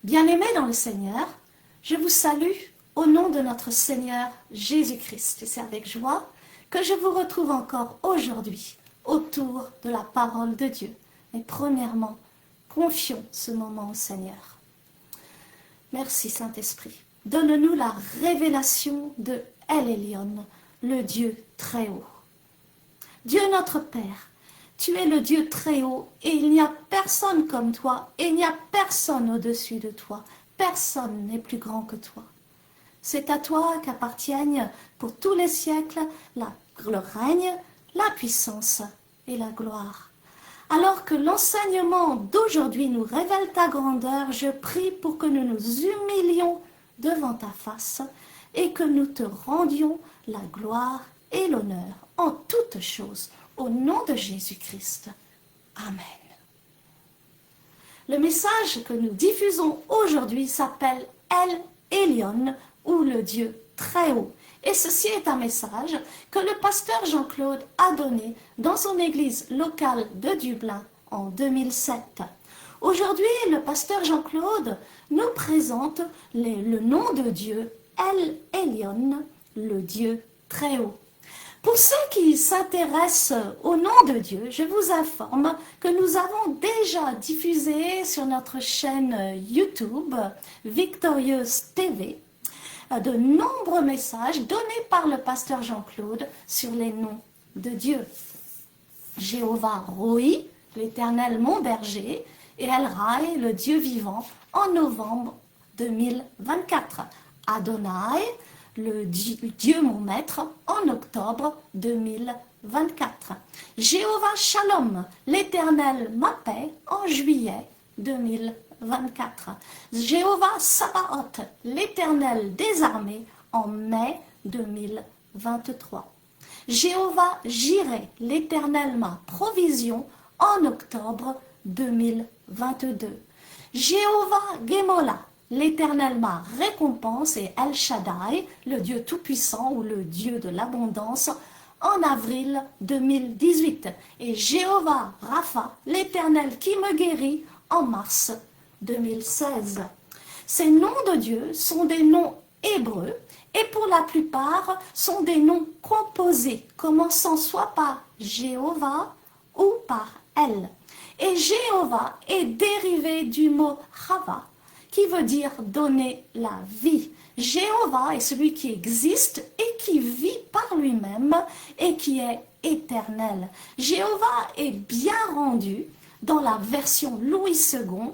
Bien-aimés dans le Seigneur, je vous salue au nom de notre Seigneur Jésus-Christ. Et c'est avec joie que je vous retrouve encore aujourd'hui autour de la parole de Dieu. Mais premièrement, confions ce moment au Seigneur. Merci Saint-Esprit. Donne-nous la révélation de El Elyon, le Dieu très haut. Dieu notre Père, tu es le Dieu très haut et il n'y a personne comme toi et il n'y a personne au-dessus de toi. Personne n'est plus grand que toi. C'est à toi qu'appartiennent pour tous les siècles le règne, la puissance et la gloire. Alors que l'enseignement d'aujourd'hui nous révèle ta grandeur, je prie pour que nous nous humilions devant ta face et que nous te rendions la gloire et l'honneur en toutes choses, au nom de Jésus-Christ. Amen. Le message que nous diffusons aujourd'hui s'appelle El Elyon, ou le Dieu très haut. Et ceci est un message que le pasteur Jean-Claude a donné dans son église locale de Dublin en 2007. Aujourd'hui, le pasteur Jean-Claude nous présente le nom de Dieu, El Elyon, le Dieu très haut. Pour ceux qui s'intéressent au nom de Dieu, je vous informe que nous avons déjà diffusé sur notre chaîne YouTube, Victorieuse TV, de nombreux messages donnés par le pasteur Jean-Claude sur les noms de Dieu. Jéhovah Roi, l'Éternel mon berger, et El Rai, le Dieu vivant, en novembre 2024. Adonai, le Dieu mon maître, en octobre 2024. Jéhovah Shalom, l'Éternel ma paix, en juillet 2024. Jéhovah Sabaoth, l'Éternel des armées, en mai 2023. Jéhovah Jireh, l'Éternel ma provision, en octobre 2022. Jéhovah Gemola, l'Éternel ma récompense, et El Shaddai, le Dieu tout-puissant ou le Dieu de l'abondance, en avril 2018. Et Jéhovah Rapha, l'Éternel qui me guérit, en mars 2016. Ces noms de Dieu sont des noms hébreux et pour la plupart sont des noms composés, commençant soit par Jéhovah ou par El. Et Jéhovah est dérivé du mot Chava, qui veut dire donner la vie. Jéhovah est celui qui existe et qui vit par lui-même et qui est éternel. Jéhovah est bien rendu dans la version Louis II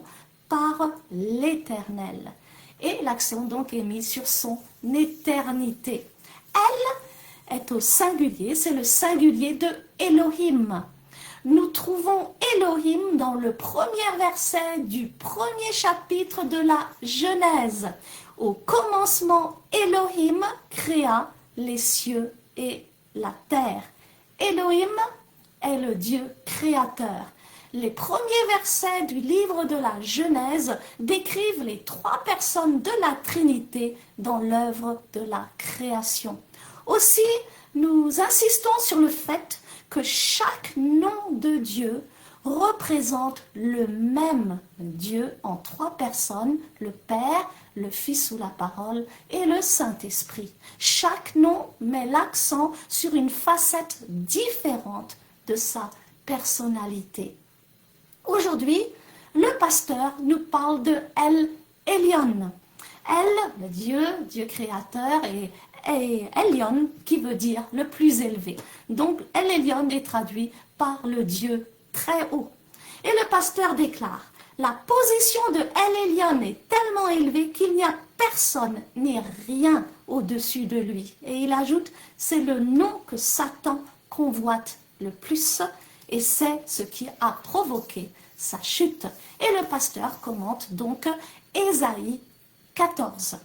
par l'Éternel. Et l'accent donc est mis sur son éternité. Elle est au singulier, c'est le singulier de Elohim. Nous trouvons Elohim dans le premier verset du premier chapitre de la Genèse. Au commencement, Elohim créa les cieux et la terre. Elohim est le Dieu créateur. Les premiers versets du livre de la Genèse décrivent les trois personnes de la Trinité dans l'œuvre de la création. Aussi, nous insistons sur le fait que chaque nom de Dieu représente le même Dieu en trois personnes, le Père, le Fils ou la Parole et le Saint-Esprit. Chaque nom met l'accent sur une facette différente de sa personnalité. Aujourd'hui, le pasteur nous parle de El Elyon. El, le Dieu créateur, et Elyon, qui veut dire le plus élevé. Donc, El Elyon est traduit par le Dieu très haut. Et le pasteur déclare, la position de El Elyon est tellement élevée qu'il n'y a personne ni rien au-dessus de lui. Et il ajoute, c'est le nom que Satan convoite le plus, et c'est ce qui a provoqué sa chute. Et le pasteur commente donc Ésaïe 14.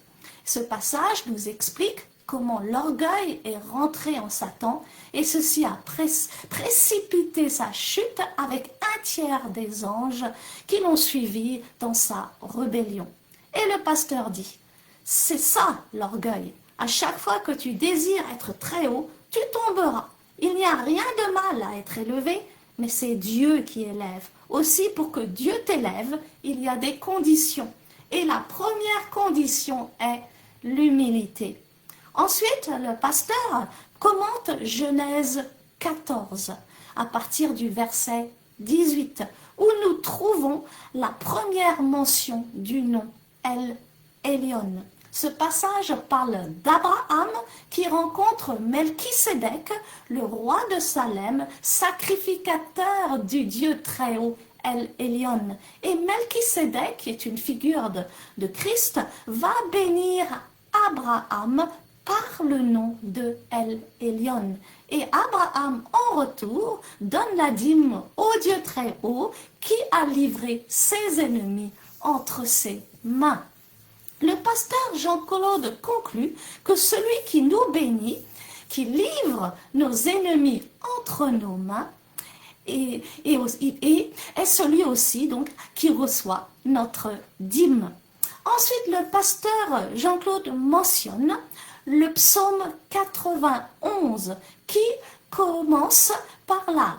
Ce passage nous explique comment l'orgueil est rentré en Satan et ceci a précipité sa chute avec un tiers des anges qui l'ont suivi dans sa rébellion. Et le pasteur dit, c'est ça l'orgueil. À chaque fois que tu désires être très haut, tu tomberas. Il n'y a rien de mal à être élevé, mais c'est Dieu qui élève. Aussi, pour que Dieu t'élève, il y a des conditions. Et la première condition est l'humilité. Ensuite, le pasteur commente Genèse 14 à partir du verset 18 où nous trouvons la première mention du nom El Elyon. Ce passage parle d'Abraham qui rencontre Melchisédek, le roi de Salem, sacrificateur du Dieu très haut, El Elyon. Et Melchisédek, qui est une figure de Christ, va bénir Abraham par le nom de El Elyon. Et Abraham, en retour, donne la dîme au Dieu très haut qui a livré ses ennemis entre ses mains. Le pasteur Jean-Claude conclut que celui qui nous bénit, qui livre nos ennemis entre nos mains, et est celui aussi donc qui reçoit notre dîme. Ensuite, le pasteur Jean-Claude mentionne le psaume 91 qui commence par la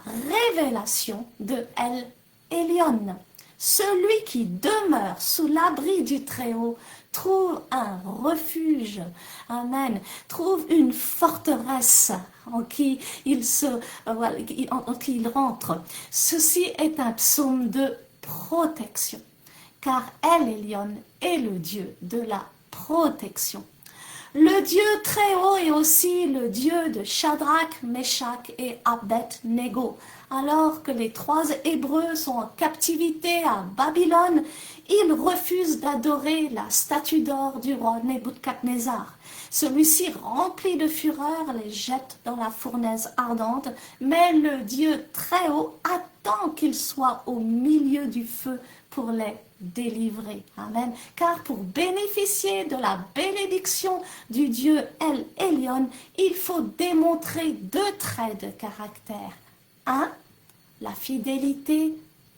révélation de El Elyon. Celui qui demeure sous l'abri du Très-Haut trouve un refuge, amen, trouve une forteresse en qui il rentre. Ceci est un psaume de protection, car El Elyon est le Dieu de la protection. Le Dieu très haut est aussi le Dieu de Shadrach, Meshach et Abed-Nego. Alors que les trois Hébreux sont en captivité à Babylone, ils refusent d'adorer la statue d'or du roi Nebuchadnezzar. Celui-ci, rempli de fureur, les jette dans la fournaise ardente, mais le Dieu très haut attend qu'ils soient au milieu du feu pour les délivrer. Amen. Car pour bénéficier de la bénédiction du Dieu El Elyon, il faut démontrer deux traits de caractère. 1. La fidélité.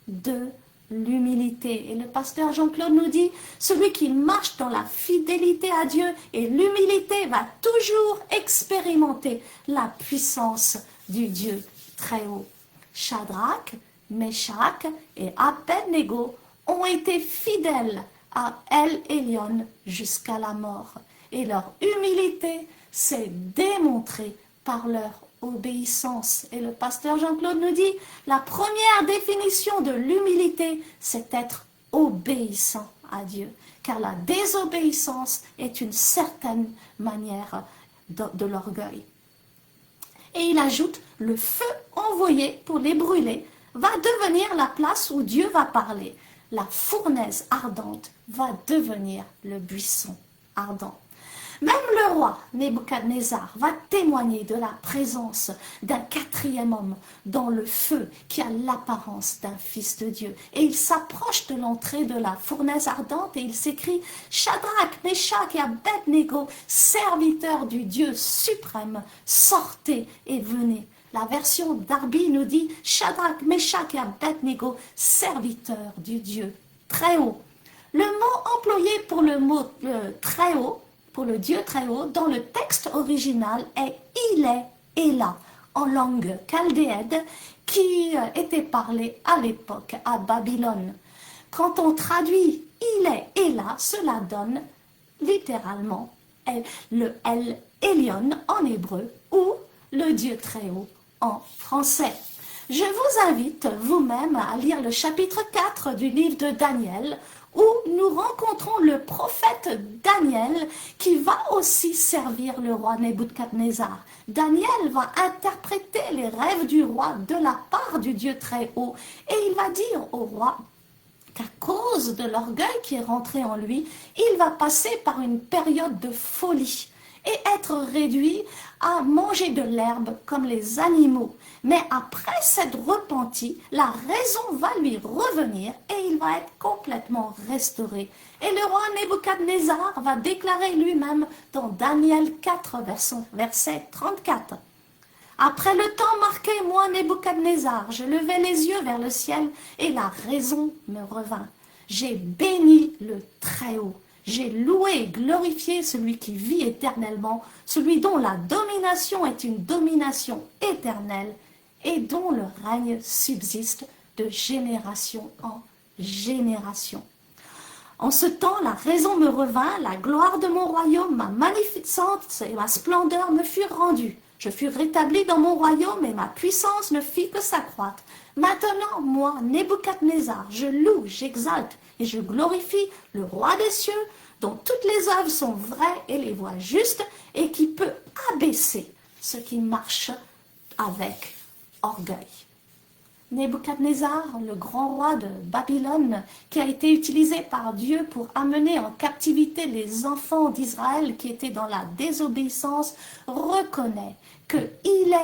2. L'humilité. Et le pasteur Jean-Claude nous dit, celui qui marche dans la fidélité à Dieu et l'humilité va toujours expérimenter la puissance du Dieu très haut. Shadrach, Meshach et Abed-Nego ont été fidèles à El Elyon jusqu'à la mort. Et leur humilité s'est démontrée par leur obéissance. Et le pasteur Jean-Claude nous dit, la première définition de l'humilité, c'est être obéissant à Dieu. Car la désobéissance est une certaine manière de l'orgueil. Et il ajoute, le feu envoyé pour les brûler va devenir la place où Dieu va parler. La fournaise ardente va devenir le buisson ardent. Même le roi Nebuchadnezzar va témoigner de la présence d'un quatrième homme dans le feu qui a l'apparence d'un fils de Dieu. Et il s'approche de l'entrée de la fournaise ardente et il s'écrie « Shadrach, Meshach et Abed-Nego, serviteurs du Dieu suprême, sortez et venez ». La version Darby nous dit « Shadrach, Meshach et Abed-Nego, serviteurs du Dieu très haut ». Le mot employé pour le mot très haut, pour le Dieu très haut, dans le texte original est « il est et là » en langue chaldéenne qui était parlée à l'époque à Babylone. Quand on traduit « il est et là », cela donne littéralement le El Elyon en hébreu ou le Dieu très haut en français. Je vous invite vous-même à lire le chapitre 4 du livre de Daniel où nous rencontrons le prophète Daniel qui va aussi servir le roi Nebuchadnezzar. Daniel va interpréter les rêves du roi de la part du Dieu très haut et il va dire au roi qu'à cause de l'orgueil qui est rentré en lui, il va passer par une période de folie et être réduit à manger de l'herbe comme les animaux. Mais après s'être repenti, la raison va lui revenir et il va être complètement restauré. Et le roi Nebuchadnezzar va déclarer lui-même dans Daniel 4, verset 34. Après le temps marqué, moi, Nebuchadnezzar, je levai les yeux vers le ciel et la raison me revint. J'ai béni le Très-Haut. J'ai loué et glorifié celui qui vit éternellement, celui dont la domination est une domination éternelle et dont le règne subsiste de génération en génération. En ce temps, la raison me revint, la gloire de mon royaume, ma magnificence et ma splendeur me furent rendues. Je fus rétabli dans mon royaume et ma puissance ne fit que s'accroître. Maintenant, moi, Nebuchadnezzar, je loue, j'exalte et je glorifie le roi des cieux, dont toutes les œuvres sont vraies et les voies justes, et qui peut abaisser ceux qui marchent avec orgueil. Nebuchadnezzar, le grand roi de Babylone, qui a été utilisé par Dieu pour amener en captivité les enfants d'Israël qui étaient dans la désobéissance, reconnaît qu'il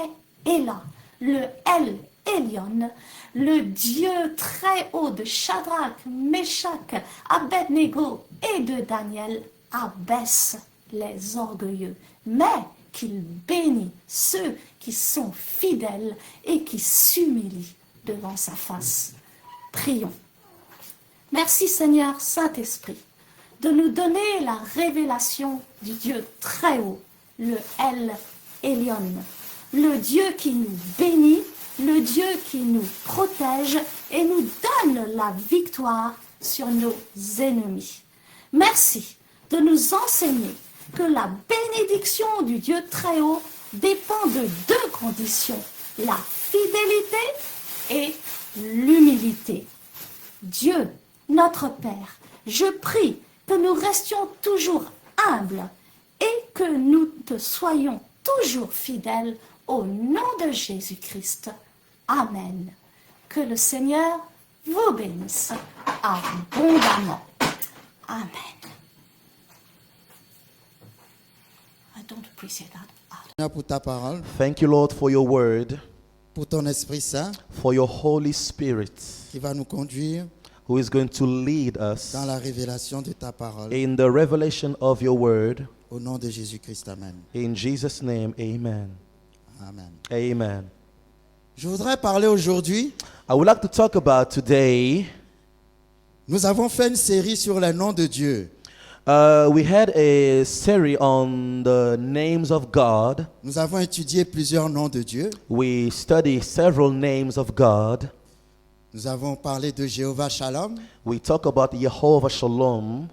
est là, le El Elyon, le Dieu très haut de Shadrach, Meshach, Abednego et de Daniel, abaisse les orgueilleux, mais qu'il bénit ceux qui sont fidèles et qui s'humilient devant sa face. Prions. Merci Seigneur Saint-Esprit de nous donner la révélation du Dieu très haut, le El Elyon, le Dieu qui nous bénit, le Dieu qui nous protège et nous donne la victoire sur nos ennemis. Merci de nous enseigner que la bénédiction du Dieu très haut dépend de deux conditions, la fidélité et l'humilité. Dieu, notre Père, je prie que nous restions toujours humbles et que nous te soyons toujours fidèles au nom de Jésus-Christ. Amen. Que le Seigneur vous bénisse abondamment. Amen. I don't appreciate that. Seigneur, pour ta parole, Thank you, Lord, for your word, pour ton Esprit Saint for your Holy Spirit, qui va nous conduire who is going to lead us dans la révélation de ta parole. in the revelation of your word. Au nom de Jésus-Christ, Amen. In Jesus' name, amen. Amen. Amen. Je voudrais parler aujourd'hui. I would like to talk about today. Nous avons fait une série sur les noms de Dieu. We had a series on the names of God. Nous avons étudié plusieurs noms de Dieu. We study several names of God. Nous avons parlé de Jéhovah Shalom. We talk about Jehovah Shalom.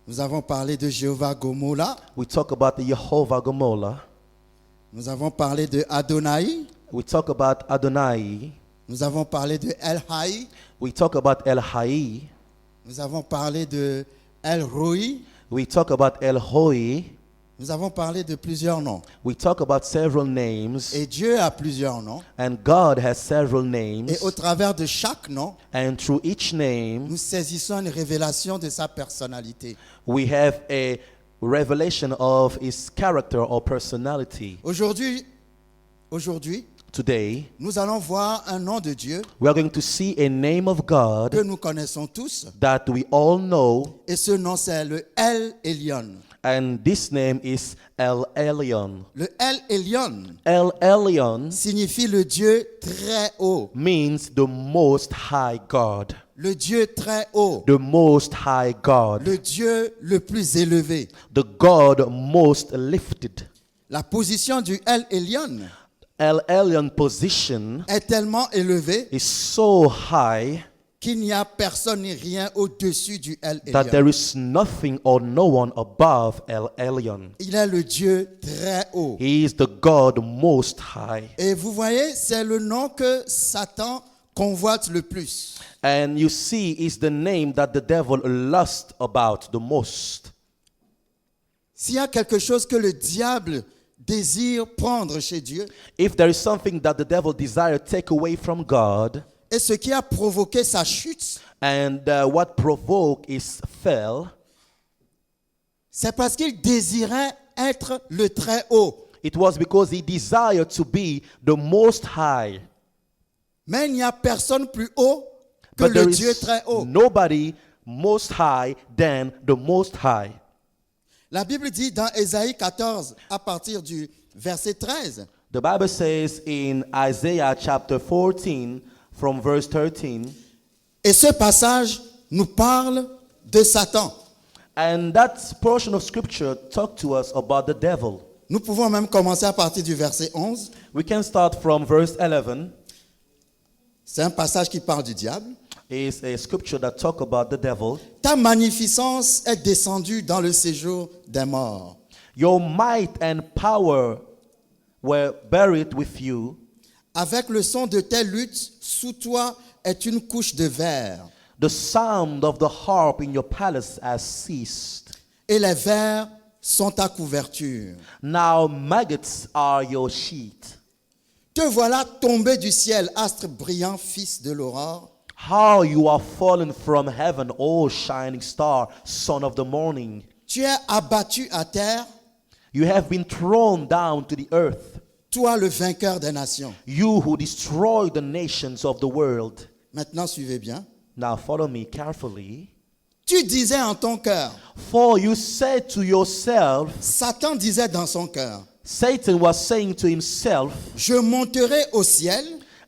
Nous avons parlé de Jéhovah Gomola. We talk about the Jehovah Gomorrah. Nous avons parlé de Adonai. We talk about Adonai. Nous avons parlé de El Hai. We talk about El Hai. Nous avons parlé de El Roi. We talk about El Hoi. Nous avons parlé de plusieurs noms. We talk about several names. Et Dieu a plusieurs noms. And God has several names. Et au travers de chaque nom, And through each name, nous saisissons une révélation de sa personnalité. we have a revelation of his character or personality. Aujourd'hui, Today, nous allons voir un nom de Dieu we are going to see a name of que God nous connaissons tous. that we all know, Et ce nom, c'est le El Elyon. and this name is El Elyon. Le El Elyon El Elyon signifie le Dieu très haut. means the Most High God. Le Dieu très haut. The Most High God. Le Dieu le plus élevé. The God most lifted. La position du El Elyon El Elyon position est tellement élevée is so high qu'il n'y a personne ni rien au-dessus du El that there Elyon. is nothing or no one above El Elyon. Il est le Dieu très haut. He is the God most high. Et vous voyez, c'est le nom que Satan convoite le plus. And you see, it's the name that the devil lusts about the most. S'il y a quelque chose que le diable désire prendre chez Dieu, If there is something that the devil desires to take away from God, et ce qui a provoqué sa chute, and what provoked his fall, c'est parce qu'il désirait être le très haut. it was because he desired to be the most high. Mais il n'y a personne plus haut que But there le Dieu is très haut. nobody most high than the most high. La Bible dit dans Ésaïe 14, à partir du verset 13, The Bible says in Isaiah chapter 14 from verse 13, et ce passage nous parle de Satan. and that portion of scripture talk to us about the devil. Nous pouvons même commencer à partir du verset 11. We can start from verse 11. C'est un passage qui parle du diable. is a scripture that talk about the devil. Ta magnificence est descendue dans le séjour des morts. Your might and power were buried with you. Avec le son de tes luttes, sous toi est une couche de verre. The sound of the harp in your palace has ceased. Et les vers sont ta couverture. Now maggots are your sheet. Te voilà tombé du ciel, astre brillant, fils de l'aurore. How you are fallen from heaven, O shining star, son of the morning. Tu es abattu à terre, You have been thrown down to the earth, toi le vainqueur des nations. you who destroy the nations of the world. Maintenant, suivez bien. Now follow me carefully. Tu disais en ton cœur, For you said to yourself, Satan disait dans son cœur, Satan was saying to himself, je monterai au ciel,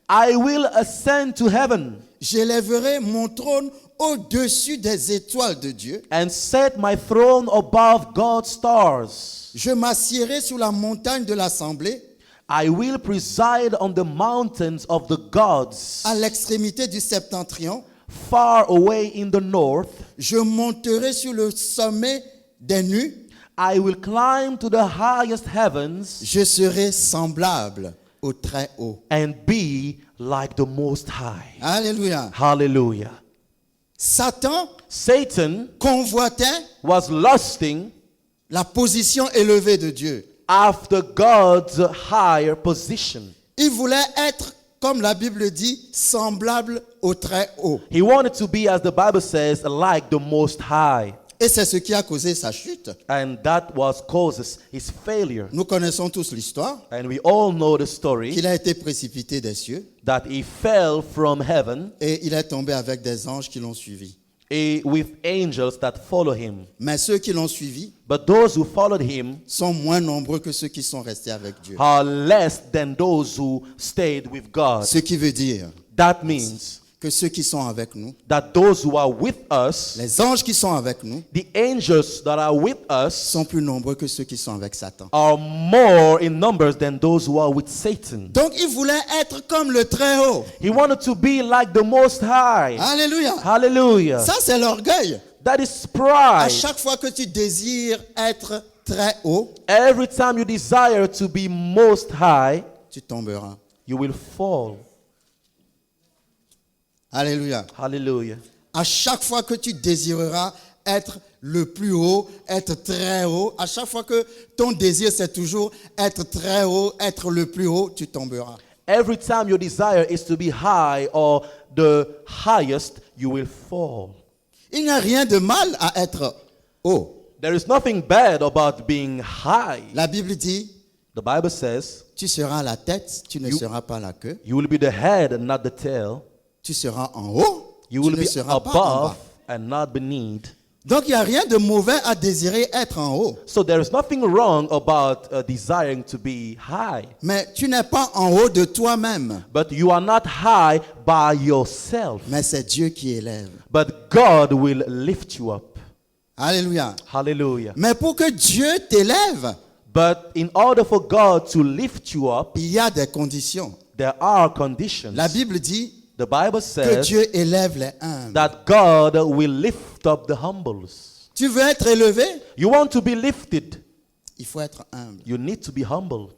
I will ascend to heaven j'élèverai mon trône au-dessus des étoiles de Dieu. and set my throne above God's stars. Je m'assiérai sur la montagne de l'assemblée, I will preside on the mountains of the gods, à l'extrémité du septentrion. far away in the north. Je monterai sur le sommet des nues. I will climb to the highest heavens Je serai semblable au très haut. and be like the Most High. Alléluia. Hallelujah. Satan Satan convoitait was lusting la position élevée de Dieu. after God's higher position. Il voulait être, comme la Bible dit, semblable au très haut. He wanted to be, as the Bible says, like the Most High. Et c'est ce qui a causé sa chute. And that was causes his failure. Nous connaissons tous l'histoire, And we all know the story qu'il a été précipité des cieux that he fell from heaven et il est tombé avec des anges qui l'ont suivi. with angels that follow him. Mais ceux qui l'ont suivi But those who followed him sont moins nombreux que ceux qui sont restés avec Dieu. are less than those who stayed with God. Ce qui veut dire That means que ceux qui sont avec nous, that those who are with us, les anges qui sont avec nous, the angels that are with us, sont plus nombreux que ceux qui sont avec Satan. are more in numbers than those who are with Satan. Donc il voulait être comme le très haut. He wanted to be like the Most High. Alléluia. Hallelujah. Ça c'est l'orgueil. That is À pride. chaque fois que tu désires être très haut, Every time you desire to be most high, tu tomberas. you will fall. Alléluia. Hallelujah. À chaque fois que tu désireras être le plus haut, être très haut, à chaque fois que ton désir c'est toujours être très haut, être le plus haut, tu tomberas. Every time your desire is to be high or the highest, you will fall. Il n'y a rien de mal à être haut. There is nothing bad about being high. La Bible dit, The Bible says, tu seras la tête, tu ne seras pas la queue. you will be the head and not the tail. Tu seras en haut, You tu will ne be seras pas en above bas. and not beneath. Donc il n'y a rien de mauvais à désirer être en haut. So there is nothing wrong about desiring to be high. Mais tu n'es pas en haut de toi-même. But you are not high by yourself. Mais c'est Dieu qui élève. But God will lift you up. Alléluia. Hallelujah. Mais pour que Dieu t'élève, But in order for God to lift you up, il y a des conditions. there are conditions. La Bible dit The Bible que says Dieu élève les humbles. that God will lift up the humbles. Tu veux être élevé? You want to be lifted, Il faut être humble. you need to be humble.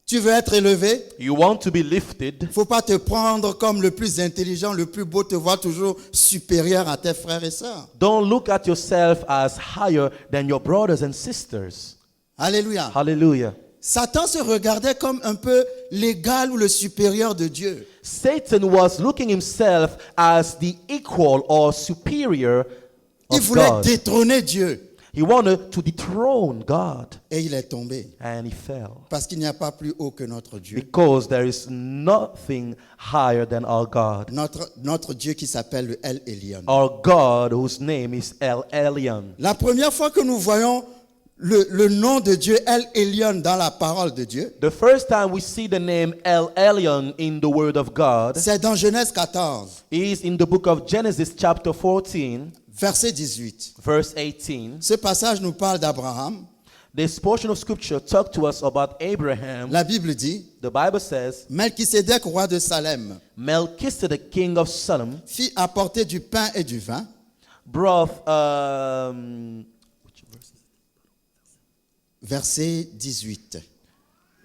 Tu veux être élevé? You want to be lifted, Il ne faut pas te prendre comme le plus intelligent, le plus beau, te voir toujours supérieur à tes frères et sœurs. don't look at yourself as higher than your brothers and sisters. Alléluia. Hallelujah. Satan se regardait comme un peu l'égal ou le supérieur de Dieu. Satan was looking himself as the equal or superior Il of voulait God. détrôner Dieu. He wanted to dethrone God, Et il est tombé. and he fell. Parce qu'il n'y a pas plus haut que notre Dieu. Because there is nothing higher than our God. Notre Dieu qui s'appelle le El Elyon. Our God, whose name is El Elyon. La première fois que nous voyons le nom de Dieu, El Elyon, dans la parole de Dieu, The first time we see the name El Elyon in the Word of God c'est dans Genèse 14, is in the book of Genesis chapter 14, verset 18. verse 18. Ce passage nous parle d'Abraham. This portion of scripture talks to us about Abraham. La Bible dit, The Bible says, Melchisédek, roi de Salem, Melchizedek, king of Salem, fit apporter du pain et du vin. brought, Verset 18.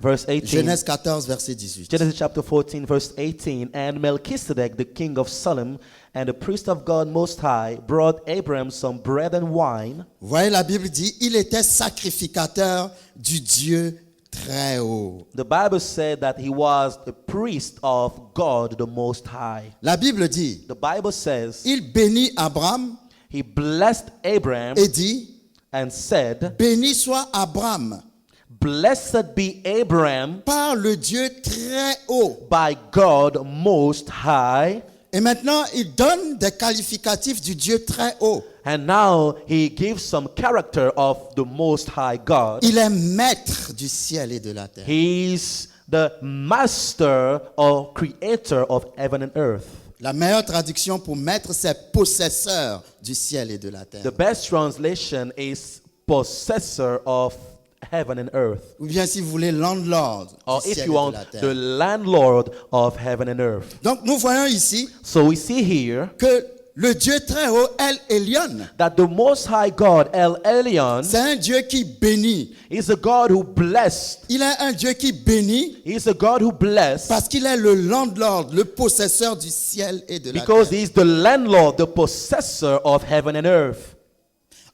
verse 18. Genèse 14, verset 18. Genesis chapter 14, verse 18. And Melchizedek, the king of Salem, and the priest of God Most High, brought Abraham some bread and wine. Vous voyez, la Bible dit, il était sacrificateur du Dieu très haut. The Bible said that he was a priest of God the Most High. La Bible dit, The Bible says il bénit Abraham he blessed Abraham et dit, and said, béni soit Abraham Blessed be Abraham par le Dieu très haut. by God Most High. Et maintenant, il donne des qualificatifs du Dieu très haut. And now he gives some character of the Most High God. Il est maître du ciel et de la terre. He's the master or creator of heaven and earth. La meilleure traduction pour maître, c'est possesseur du ciel et de la terre. The best translation is possessor of heaven and earth. Ou bien si vous voulez, landlord Or du if ciel you et de want, la terre. the landlord of heaven and earth. Donc nous voyons ici So we see here que le Dieu très haut, El Elyon, that the Most High God, El Elyon, c'est un Dieu qui bénit. is a God who blessed. Il est un Dieu qui bénit He's a God who blessed parce qu'il est le landlord, le possesseur du ciel et de la because terre. he's the landlord, the possessor of heaven and earth.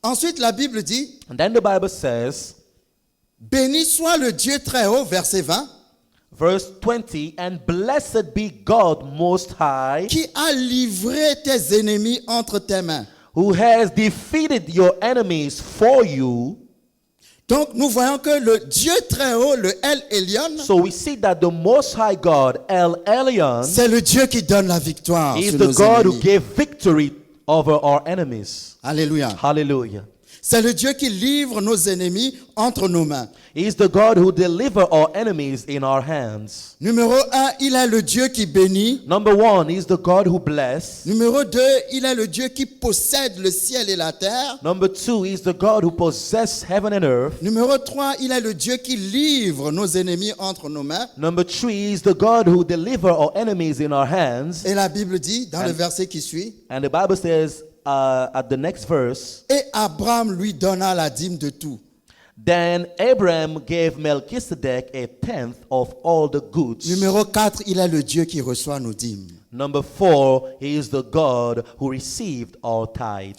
Ensuite, la Bible dit, And then the Bible says, béni soit le Dieu très haut, verset 20, verse 20, and blessed be God Most High, qui a livré tes ennemis entre tes mains. who has defeated your enemies for you. Donc nous voyons que le Dieu très haut, le El Elyon, So we see that the Most High God, El Elyon, c'est le Dieu qui donne la victoire is sur the nos God who ennemis. gave victory over our enemies. Alléluia. Hallelujah. C'est le Dieu qui livre nos ennemis entre nos mains. He is the God who delivers our enemies in our hands. Numéro 1, il est le Dieu qui bénit. Number one, He is the God who blesses. Numéro 2, il est le Dieu qui possède le ciel et la terre. Number two, He is the God who possesses heaven and earth. Numéro 3, il est le Dieu qui livre nos ennemis entre nos mains. Number three, He is the God who delivers our enemies in our hands. Et la Bible dit, dans le verset qui suit, And the Bible says at the next verse, et Abraham lui donna la dîme de tout. then Abraham gave Melchizedek a tenth of all the goods. Numéro 4, il est le Dieu qui reçoit nos dîmes. Number four, He is the God who received our tithe.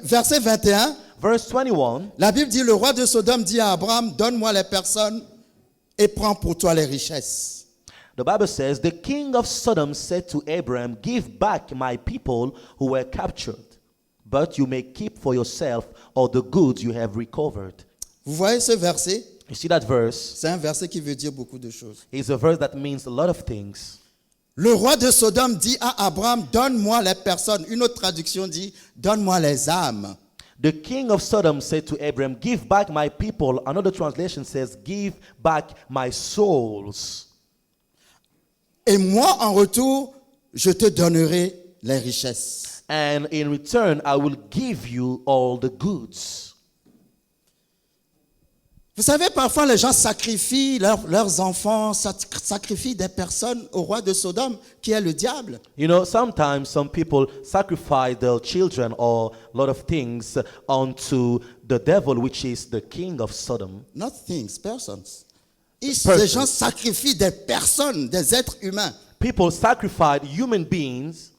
Verset 21, Verse 21, la Bible dit, le roi de Sodome dit à Abraham, donne-moi les personnes et prends pour toi les richesses. the Bible says, the king of Sodom said to Abraham, give back my people who were captured, but you may keep for yourself all the goods you have recovered. Vous voyez ce verset? You see that verse? C'est un verset qui veut dire beaucoup de choses. It's a verse that means a lot of things. Le roi de Sodome dit à Abraham, donne-moi les personnes. Une autre traduction dit, donne-moi les âmes. The king of Sodom said to Abraham, give back my people. Another translation says, give back my souls. Et moi, en retour, je te donnerai les richesses. And in return, I will give you all the goods. Vous savez, parfois, les gens sacrifient leurs enfants, sacrifient des personnes au roi de Sodome, qui est le diable. You know, sometimes some people sacrifice their children or a lot of things unto the devil, which is the king of Sodom. Not things, persons. Ces Persons. gens sacrifient des personnes, des êtres humains. People sacrifice human beings.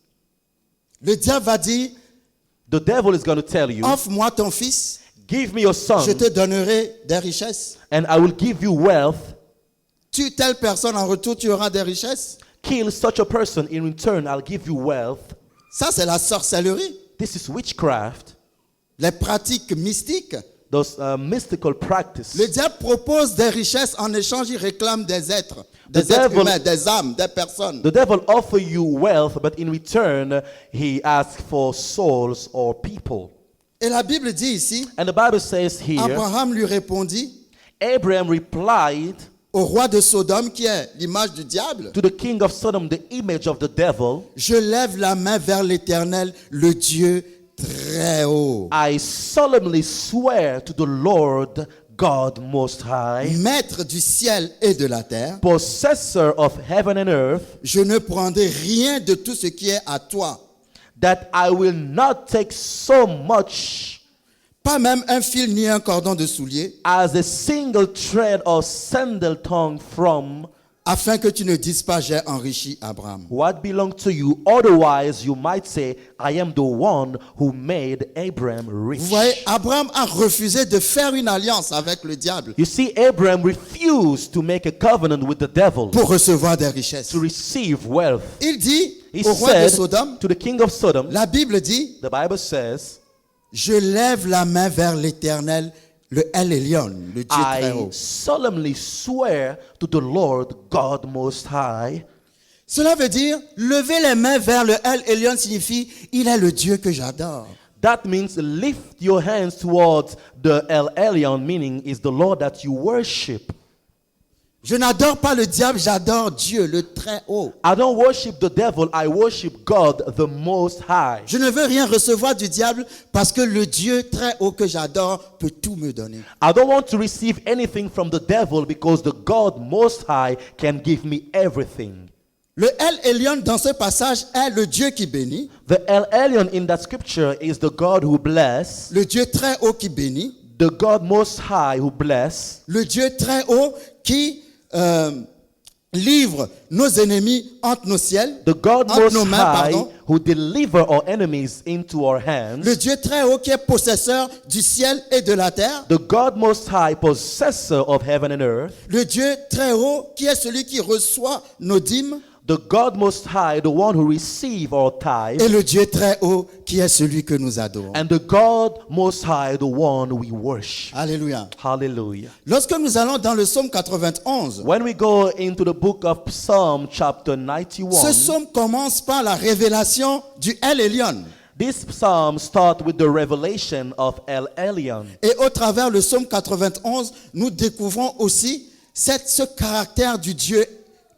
Le diable va dire, The devil is going to tell you, offre-moi ton fils, give me your son, je te donnerai des richesses. and I will give you wealth. Tue telle personne, en retour, tu auras des richesses. Kill such a person, in return, I'll give you wealth. Ça, c'est la sorcellerie. This is witchcraft, Les pratiques mystiques. those mystical practices. Le diable propose des richesses, en échange, il réclame des êtres. Des The êtres devil- humains, des âmes, des personnes. The devil offers you wealth, but in return, he asks for souls or people. Et la Bible dit ici, And the Bible says here, Abraham lui répondit Abraham replied au roi de Sodome, qui est l'image du diable, to the king of Sodom, the image of the devil, je lève la main vers l'Éternel, le Dieu très haut. I solemnly swear to the Lord God Most High, maître du ciel et de la terre, possessor of heaven and earth, je ne prendrai rien de tout ce qui est à toi, that I will not take so much pas même un fil ni un cordon de soulier, as a single thread of sandal tongue from afin que tu ne dises pas j'ai enrichi Abraham. what belonged to you. Otherwise, you might say, I am the one who made Abraham rich. Vous voyez, Abraham a refusé de faire une alliance avec le diable You see, Abraham refused to make a covenant with the devil pour recevoir des richesses. to receive wealth. Il dit He au roi de said Sodome, to the king of Sodom, la Bible dit, the Bible says, je lève la main vers l'Éternel, le El Elyon, le Dieu très I haut. solemnly swear to the Lord God Most High. Cela veut dire, lever les mains vers le El Elyon signifie, il est le Dieu que j'adore. That means lift your hands towards the El Elyon, meaning is the Lord that you worship. Je n'adore pas le diable, j'adore Dieu, le très haut. I don't worship the devil, I worship God, the Most High. Je ne veux rien recevoir du diable parce que le Dieu très haut que j'adore peut tout me donner. I don't want to receive anything from the devil because the God Most High can give me everything. Le El Elyon dans ce passage est le Dieu qui bénit, The El Elyon in that scripture is the God who bless, le Dieu très haut qui bénit, the God Most High who bless, le Dieu très haut qui livre nos ennemis entre nos ciels, the God entre Most nos mains, High pardon. who deliver our enemies into our hands, Le Dieu très haut qui est possesseur du ciel et de la terre. the God Most High possessor of heaven and earth, Le Dieu très haut qui est celui qui reçoit nos dîmes. the God Most High, the one who receive our Et tithes, le Dieu très haut qui est celui que nous adorons. and the God Most High, the one we worship. Alléluia. Hallelujah. Lorsque nous allons dans le psaume 91, When we go into the book of Psalm chapter ce 91, psaume commence par la révélation du El Elyon. this psalm starts with the revelation of El Elyon. Et au travers le psaume 91, nous découvrons aussi ce caractère du Dieu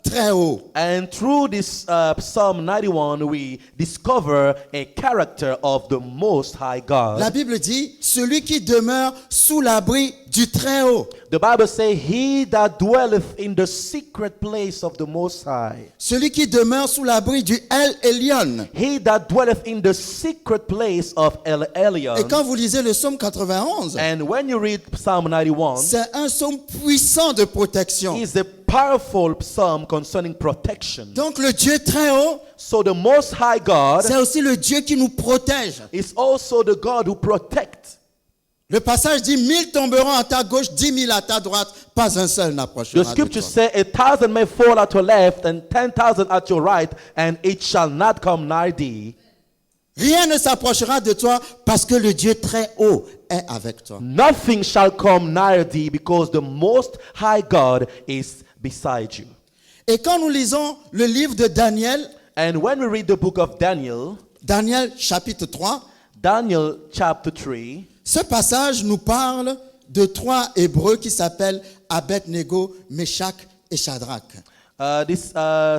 très haut. And through this Psalm 91, we discover a character of the Most High God. La Bible dit, celui qui demeure sous l'abri du très haut. The Bible says, He that dwelleth in the secret place of the Most High. Celui qui demeure sous l'abri du El Elyon. He that dwelleth in the secret place of El Et Elyon. quand vous lisez le psaume 91, And when you read Psalm 91, c'est un psaume puissant de protection. it's a powerful psalm concerning protection. Donc le Dieu très haut, So the Most High God c'est aussi le Dieu qui nous protège. is also the God who protects. Le passage dit, 1000 tomberont à ta gauche, 10 000 à ta droite, pas un seul The n'approchera de scripture toi. says, 1,000 may fall at your left and 10,000 at your right, and it shall not come nigh thee. Rien ne s'approchera de toi parce que le Dieu très haut est avec toi. Nothing shall come nigh thee, because the Most High God is beside you. Et quand nous lisons le livre de Daniel, And when we read the book of Daniel, Daniel chapitre 3, Daniel chapter 3, ce passage nous parle de trois Hébreux qui s'appellent Abed-Nego, Meshach et Shadrach. this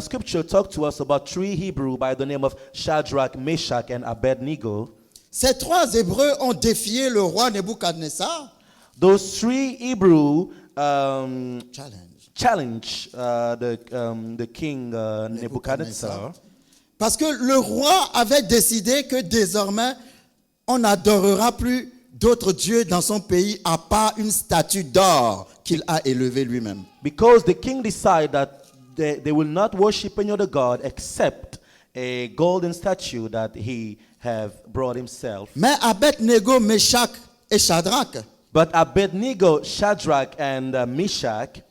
scripture talks to us about three Hebrew by the name of Shadrach, Meshach, and Abednego. Ces trois Hébreux ont défié le roi Nebuchadnezzar. Those three Hebrew Challenge. challenge the king Nebuchadnezzar. Parce que le roi avait décidé que désormais, on n'adorera plus d'autres dieux dans son pays à part une statue d'or qu'il a élevée lui-même. Because the king decided that they will not worship any other god except a golden statue that he have brought himself. Mais Abed-Nego, Meshach et Shadrach But Abednego, Shadrach, and Meshach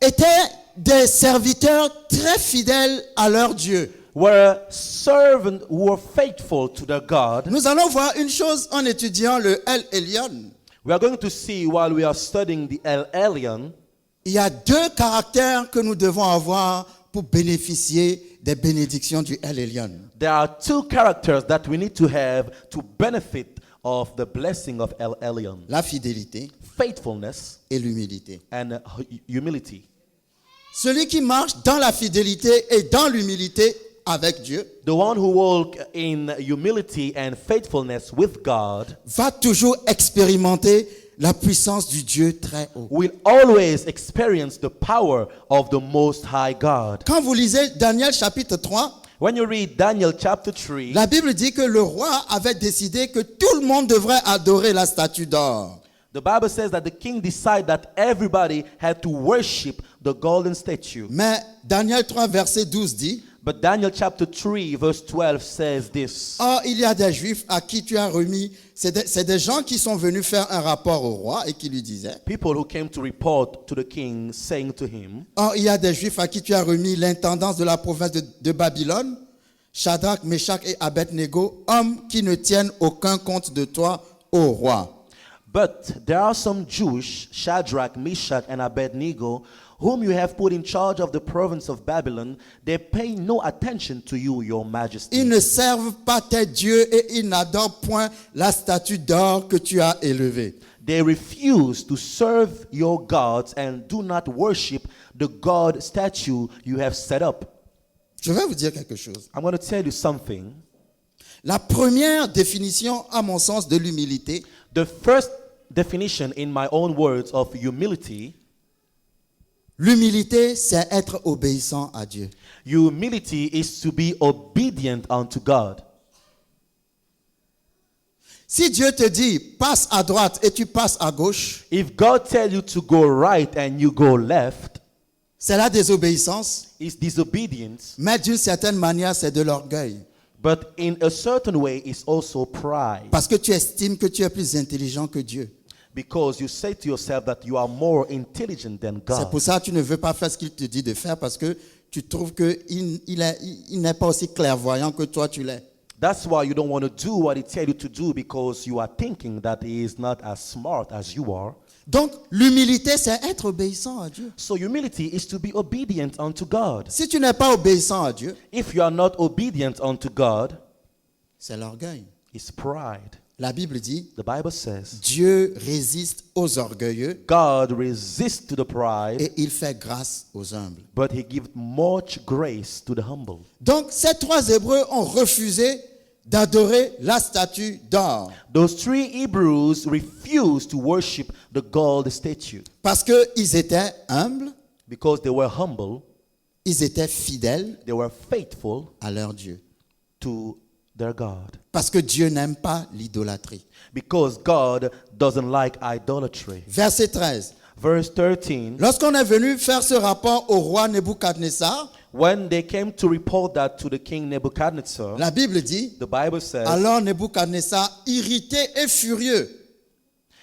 étaient des serviteurs très fidèles à leur Dieu. were servants who were faithful to their God. Nous allons voir une chose en étudiant le El Elyon. We are going to see while we are studying the El Elyon, Il y a deux caractères que nous devons avoir pour bénéficier des bénédictions du El Elyon. there are two characters that we need to have to benefit of the blessing of El Elyon: La fidélité faithfulness et l'humilité. and humility. Celui qui marche dans la fidélité et dans l'humilité avec Dieu The one who walk in humility and faithfulness with God va toujours expérimenter la puissance du Dieu très haut. will always experience the power of the Most High God. Quand vous lisez Daniel chapitre 3, When you read Daniel chapter 3, la Bible dit que le roi avait décidé que tout le monde devrait adorer la statue d'or. the Bible says that the king decided that everybody had to worship the golden statue. Mais Daniel 3 verset 12 dit, But Daniel chapter 3 verse 12 says this. or il y a des Juifs à qui tu as remis, c'est des gens qui sont venus faire un rapport au roi et qui lui disaient, People who came to report to the king, saying to him, or il y a des Juifs à qui tu as remis l'intendance de la province de Babylone, Shadrach, Meshach et Abednego, hommes qui ne tiennent aucun compte de toi, ô roi. But there are some Jews, Shadrach, Meshach, and Abednego, whom you have put in charge of the province of Babylon. They pay no attention to you, your majesty. Ils ne servent pas tes dieux et ils n'adorent point la statue d'or que tu as élevée. They refuse to serve your gods and do not worship the God statue you have set up. Je vais vous dire quelque chose. I'm going to tell you something. La première définition, à mon sens, de l'humilité, The first definition, in my own words, of humility, l'humilité, c'est être obéissant à Dieu. humility is to be obedient unto God. Si Dieu te dit, passe à droite et tu passes à gauche, If God tell you to go right and you go left, c'est la désobéissance, it's disobedience. mais d'une certaine manière, c'est de l'orgueil. But in a certain way, it's also pride. Parce que tu estimes que tu es plus intelligent que Dieu. Because you say to yourself that you are more intelligent than C'est God. pour ça que tu ne veux pas faire ce qu'il te dit de faire parce que tu trouves qu'il n'est pas aussi clairvoyant que toi tu l'es. That's why you don't want to do what he tell you to do, because you are thinking that he is not as smart as you are. Donc, l'humilité, c'est être obéissant à Dieu. So humility is to be obedient unto God. Si tu n'es pas obéissant à Dieu, If you are not obedient unto God, c'est l'orgueil. it's pride. La Bible dit, The Bible says, Dieu résiste aux orgueilleux God resists to the pride, et il fait grâce aux humbles. but he gives much grace to the humble. Donc, ces trois Hébreux ont refusé d'adorer la statue d'or Those three Hebrews refused to worship the gold statue parce qu'ils étaient humbles, because they were humble, ils étaient fidèles they were faithful à leur Dieu. to their God. Parce que Dieu n'aime pas l'idolâtrie. Because God doesn't like idolatry. Verset 13. Verse 13, Lorsqu'on est venu faire ce rapport au roi Nebuchadnezzar, when they came to report that to the king Nebuchadnezzar, la Bible dit, the Bible says, alors Nebuchadnezzar, irrité et furieux.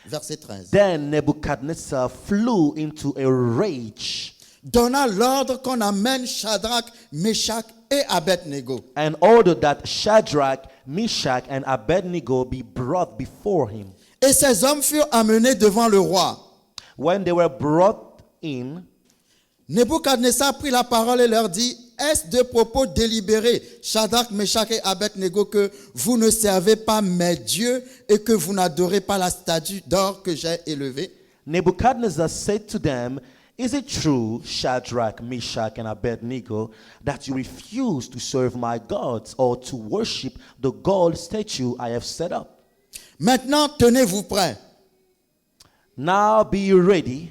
Verset 13. then Nebuchadnezzar flew into a rage Donna l'ordre qu'on amène Shadrach, Meshach et Abednego. and ordered that Shadrach, Meshach, and Abednego be brought before him. Et ces hommes furent amenés devant le roi. When they were brought in, Nebuchadnezzar prit la parole et leur dit, est-ce de propos délibérés, Shadrach, Meshach et Abednego, que vous ne servez pas mes dieux et que vous n'adorez pas la statue d'or que j'ai élevée? Nebuchadnezzar said to them, is it true, Shadrach, Meshach, and Abednego, that you refuse to serve my gods or to worship the gold statue I have set up? Maintenant, tenez-vous prêts. Now be ready.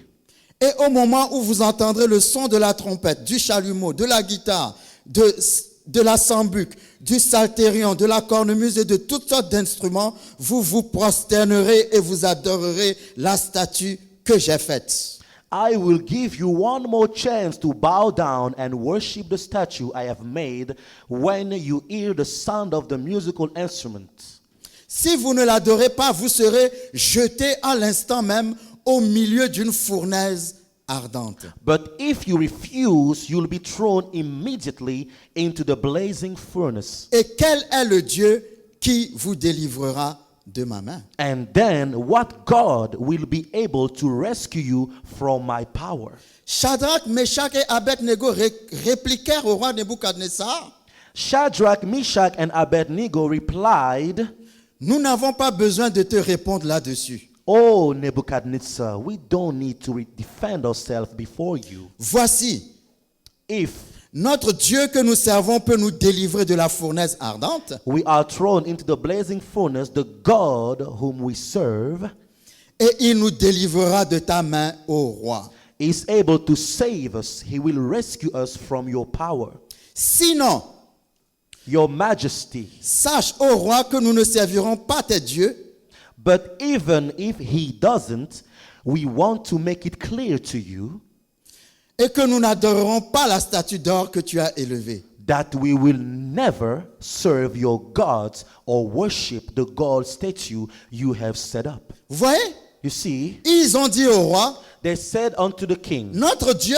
Et au moment où vous entendrez le son de la trompette, du chalumeau, de la guitare, de la sambuc, du psalterion, de la cornemuse et de toutes sortes d'instruments, vous vous prosternerez et vous adorerez la statue que j'ai faite. I will give you one more chance to bow down and worship the statue I have made when you hear the sound of the musical instruments. Si vous ne l'adorez pas, vous serez jetés à l'instant même au milieu d'une fournaise ardente. But if you refuse, you'll be thrown immediately into the blazing furnace. Et quel est le Dieu qui vous délivrera de ma main? And then what God will be able to rescue you from my power? Shadrach, Meshach et Abednego répliquèrent au roi Nebuchadnezzar, Shadrach, Meshach, and Abednego replied, nous n'avons pas besoin de te répondre là-dessus. Oh, Nebuchadnezzar, we don't need to defend ourselves before you. Voici, If notre Dieu que nous servons peut nous délivrer de la fournaise ardente, we are thrown into the blazing furnace, the God whom we serve, et il nous délivrera de ta main, ô roi. He is able to save us. He will rescue us from your power. Sinon, Your majesty. sache, ô roi, que nous ne servirons pas tes dieux, But even if he doesn't, we want to make it clear to you et que nous n'adorerons pas la statue d'or que tu as élevée. that we will never serve your gods or worship the gold statue you have set up. Vous voyez? You see, Ils ont dit au roi, they said unto the king, notre Dieu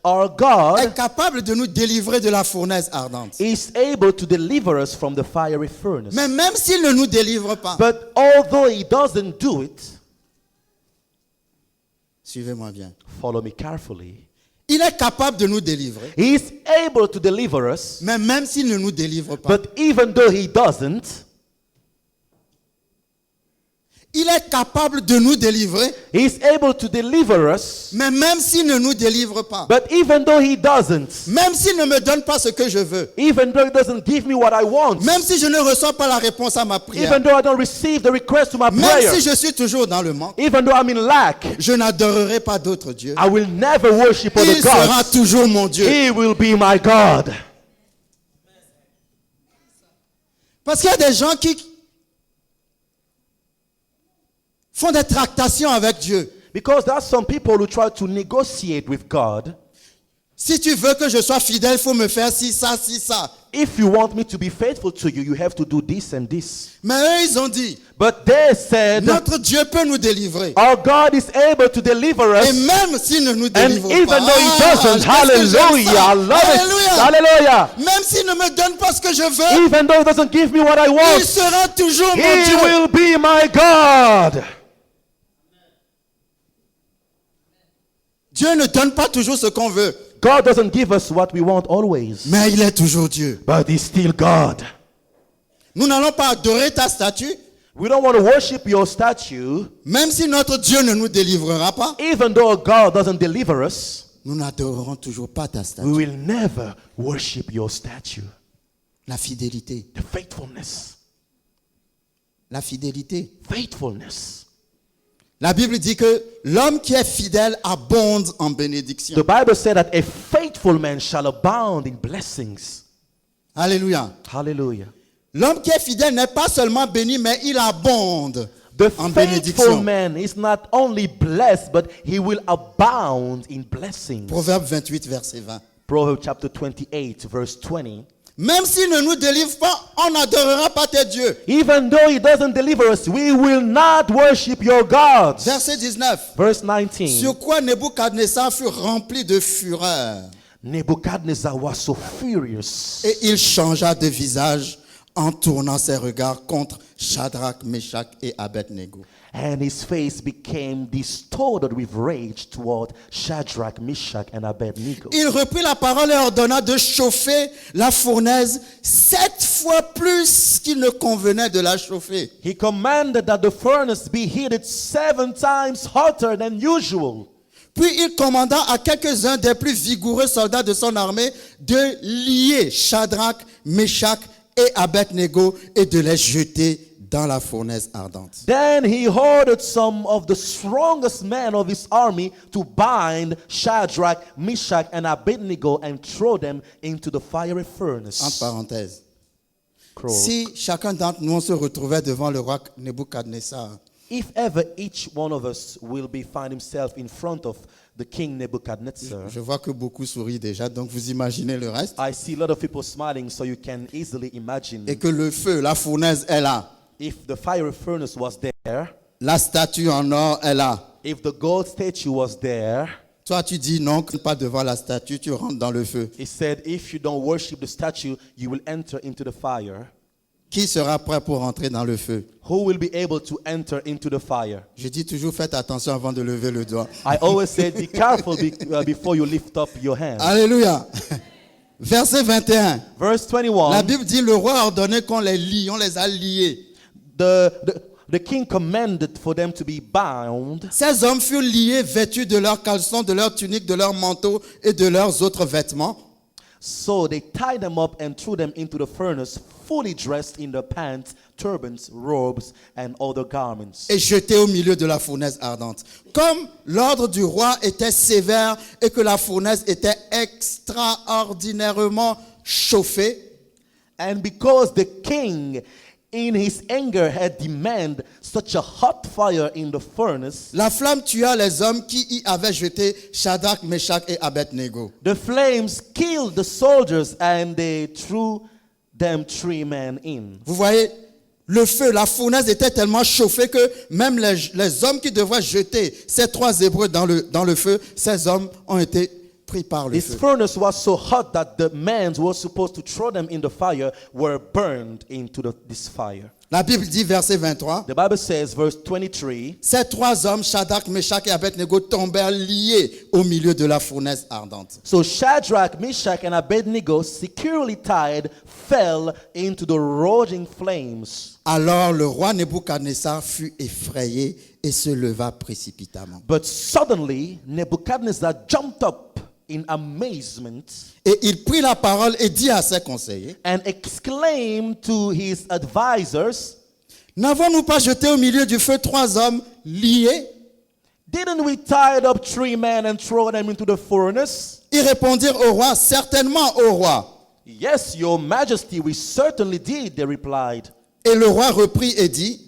our God est capable de nous délivrer de la fournaise ardente. is able to deliver us from the fiery furnace. Mais même s'il ne nous délivre pas, But although he doesn't do it, suivez-moi bien, follow me carefully, il est capable de nous délivrer. he is able to deliver us. Mais même s'il ne nous délivre pas, But even though he doesn't, il est capable de nous délivrer. he is able to deliver us. Mais même s'il ne nous délivre pas, But even though he doesn't, même s'il ne me donne pas ce que je veux, even though he doesn't give me what I want, même si je ne reçois pas la réponse à ma prière, even though I don't receive the request to my même prayer, si je suis toujours dans le manque, even though I'm in lack, je n'adorerai pas d'autres dieux. I will never worship other Il sera gods. toujours mon Dieu. He will be my God. Parce qu'il y a des gens qui font des tractations avec Dieu. Because there are some people who try to negotiate with God. Si tu veux que je sois fidèle, il faut me faire ci, ça, ci, ça. If you want me to be faithful to you, you have to do this and this. Mais eux, ils ont dit, But they said, notre Dieu peut nous délivrer. our God is able to deliver Et us. même s'il ne nous And délivre even pas, though he doesn't, qu'est-ce que j'aime ça. hallelujah, I love Alléluia. it. Hallelujah. Même s'il ne me donne pas ce que je veux, Even though he doesn't give me what I il want, sera toujours mon he Dieu. will be my God. Dieu ne donne pas toujours ce qu'on veut, God doesn't give us what we want always, mais il est toujours Dieu. but he's still God. Nous n'allons pas adorer ta statue, We don't want to worship your statue, même si notre Dieu ne nous délivrera pas. even though God doesn't deliver us. Nous n'adorerons toujours pas ta We statue. will never worship your statue. La fidélité, The faithfulness. la fidélité. Faithfulness. La Bible dit que l'homme qui est fidèle abonde en bénédiction. The Bible said that a faithful man shall abound in blessings. Alléluia. Hallelujah. L'homme qui est fidèle n'est pas seulement béni, mais il abonde The en faithful bénédiction. man is not only blessed, but he will abound in blessings. Proverbe 28, verset 20. Proverbs chapter 28, verse 20. Même s'il ne nous délivre pas, on n'adorera pas tes dieux. Even though he doesn't deliver us, we will not worship your gods. Verset 19. Verse 19. Sur quoi Nebuchadnezzar fut rempli de fureur Nebuchadnezzar was so furious, et il changea de visage en tournant ses regards contre Shadrach, Meshach et Abednego. and his face became distorted with rage toward Shadrach, Meshach, and Abednego. Il reprit la parole et ordonna de chauffer la fournaise 7 fois plus qu'il ne convenait de la chauffer. He commanded that the furnace be heated 7 times hotter than usual. Puis il commanda à quelques-uns des plus vigoureux soldats de son armée de lier Shadrach, Meshach et Abednego et de les jeter dans la fournaise ardente. Then he ordered some of the strongest men of his army to bind Shadrach, Meshach, and Abednego and throw them into the fiery Entre furnace. parenthèses. Crow. Si chacun d'entre nous on se retrouvait devant le roi Nebuchadnezzar, If ever each one of us will be find himself in front of the king Nebuchadnezzar, je vois que beaucoup sourient déjà, donc vous imaginez le reste. I see a lot of people smiling, so you can easily imagine Et que le feu, la fournaise est là. if the fiery furnace was there, La statue en or est là. if the gold statue was there. Toi, tu dis non, pas devant la statue, tu rentres dans le feu. He said, if you don't worship the statue, you will enter into the fire. Qui sera prêt pour rentrer dans le feu? Who will be able to enter into the fire? Je dis toujours, faites attention avant de lever le doigt. I always say, be careful before you lift up your hand. Alléluia. Verset 21. Verse La 21, Bible dit, le roi a ordonné qu'on les lie, on les a liés. the king commanded for them to be bound. Ces hommes furent liés, vêtus de leurs caleçons, de leurs tuniques, de leurs manteaux et de leurs autres vêtements. So they tied them up and threw them into the furnace, fully dressed in their pants, turbans, robes, and other garments. Et jetés au milieu de la fournaise ardente. Comme l'ordre du roi était sévère et que la fournaise était extraordinairement chauffée, And because the king, in his anger, had demanded such a hot fire in the furnace, la flamme tua les hommes qui y avaient jeté Shadrach, Meshach et Abednego. the flames killed the soldiers and they threw them 3 men in. Vous voyez, le feu, la fournaise était tellement chauffée que même les hommes qui devraient jeter ces 3 Hébreux dans le feu, ces hommes ont été pris par le This feu. furnace was so hot that the men who were supposed to throw them in the fire were burned into this fire. La Bible dit, verset 23, The Bible says, verse 23, ces 3 hommes, Shadrach, Meshach et Abednego, tombèrent liés au milieu de la fournaise ardente. so Shadrach, Meshach, and Abednego, securely tied, fell into the roaring flames. Alors le roi Nebuchadnezzar fut effrayé et se leva précipitamment. But suddenly Nebuchadnezzar jumped up in amazement Et il prit la parole et dit à ses conseillers, and exclaimed to his advisors, n'avons-nous pas jeté au milieu du feu 3 hommes liés? didn't we tie up 3 men and throw them into the furnace? Ils répondirent au roi, certainement au roi. Yes, your majesty, we certainly did, they replied. Et le roi reprit et dit,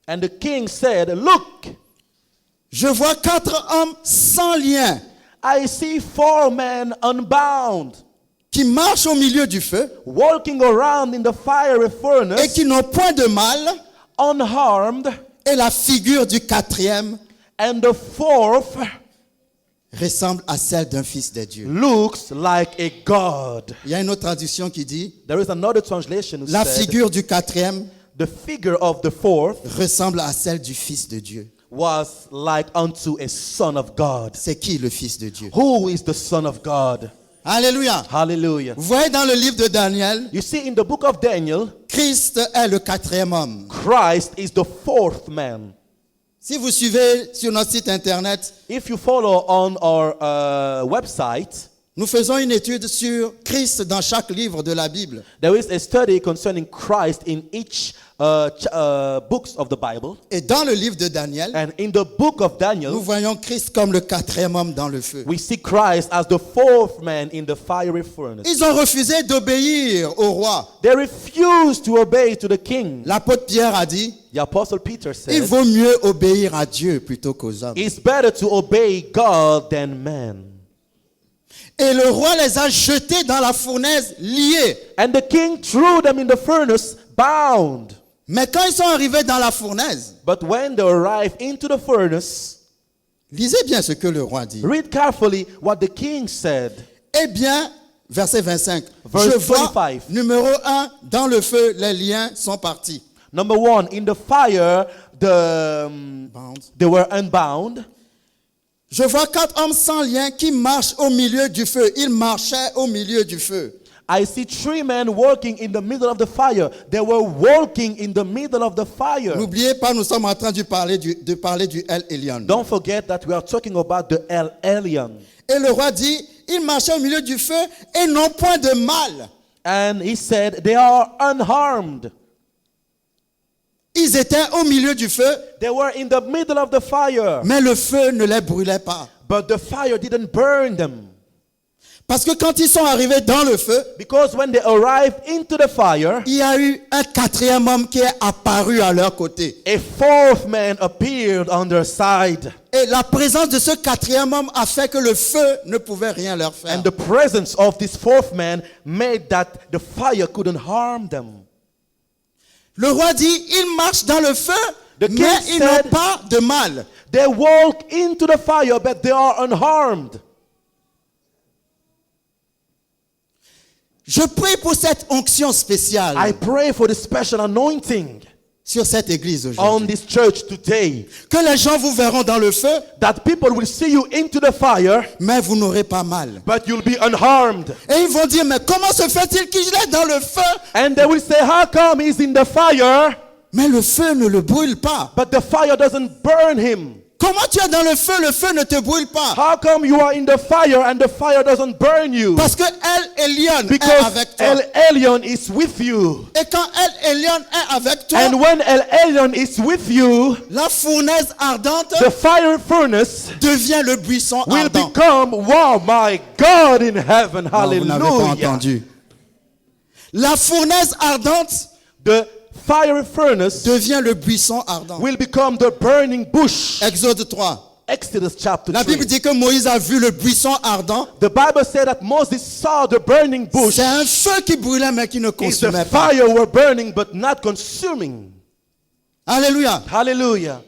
And the king said, look, je vois 4 hommes sans lien I see 4 men unbound, qui marchent au milieu du feu walking around in the fiery et furnace, qui n'ont point de mal. unharmed, Et la figure du 4e and the 4th ressemble à celle d'un fils de Dieu. looks like a god. Il y a une autre traduction qui dit, There is another translation who la said, figure du 4e the figure of the 4th ressemble à celle du fils de Dieu. was like unto a son of God. C'est qui le fils de Dieu? Who is the son of God? Alléluia. Hallelujah. Vous voyez dans le livre de Daniel, You see, in the book of Daniel, Christ est le 4e homme. Christ is the 4th man. Si vous suivez sur notre site internet, If you follow on our website, nous faisons une étude sur Christ dans chaque livre de la Bible. there is a study concerning Christ in each books of the Bible. Et dans le livre de Daniel, And in the book of nous Daniel, voyons Christ comme le 4e homme dans le feu. we see Christ as the 4th man in the fiery furnace. Ils ont refusé d'obéir au roi. They refused to obey to the king. L'apôtre Pierre a dit, The apostle Peter il said, vaut mieux obéir à Dieu plutôt qu'aux hommes. it's better to obey God than man. Et le roi les a jetés dans la fournaise liés. And the king threw them in the furnace bound. Mais quand ils sont arrivés dans la fournaise, But when they arrived into the furnace, lisez bien ce que le roi dit. read carefully what the king said. Eh bien, verset 25, Verse je vois, 25. numéro 1, dans le feu, les liens sont partis. Number 1, in the fire, they were unbound. Je vois 4 hommes sans lien qui marchent au milieu du feu. Ils marchaient au milieu du feu. I see 3 men walking in the middle of the fire. They were walking in the middle of the fire. N'oubliez pas, nous sommes en train de parler du El Elyon. Don't forget that we are talking about the El Elyon. Et le roi dit, ils marchaient au milieu du feu et n'ont point de mal. And he said, they are unharmed. Ils étaient au milieu du feu, They were in the middle of the fire. mais le feu ne les brûlait pas. But the fire didn't burn them. Parce que quand ils sont arrivés dans le feu, Because when they arrived into the fire, il y a eu un 4e homme qui est apparu à leur côté. a 4th man appeared on their side. Et la présence de ce 4e homme a fait que le feu ne pouvait rien leur faire. And the presence of this 4th man made that the fire couldn't harm them. Le roi dit, ils marchent dans le feu, The mais king ils said- n'ont pas de mal. They walk into the fire, but they are unharmed. Je prie pour cette onction spéciale I pray for the special anointing sur cette église on aujourd'hui. this church today, Que les gens vous verront dans le feu, that people will see you into the fire, mais vous n'aurez pas mal. but you'll be unharmed. Et ils vont dire, mais comment se fait-il qu'il est dans le feu? And they will say, how come he's in the fire, Mais le feu ne le brûle pas. but the fire doesn't burn him? Comment tu es dans le feu ne te brûle pas? How come you are in the fire and the fire doesn't burn you? Parce que El Elyon est Because avec toi. El Elyon is with you. Et quand El Elyon est avec toi, And when El Elyon is with you, la fournaise ardente the fire furnace devient le buisson will ardent. become, wow, my God in heaven. Non, vous n'avez pas Hallelujah. entendu. La fournaise ardente The fire furnace devient le buisson ardent. will become the burning bush. Exode 3. Exodus chapter La Bible 3. dit que Moïse a vu le buisson ardent. The Bible said that Moses saw the burning bush. C'est un feu qui brûlait mais qui ne It's the consumait pas. fire were burning but not consuming. Alléluia. Hallelujah.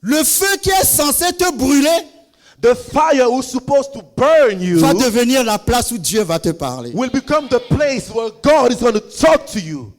Le feu qui est censé te brûler The fire who's supposed to burn you va devenir la place où Dieu va te parler. will become the place where God is going to talk to you.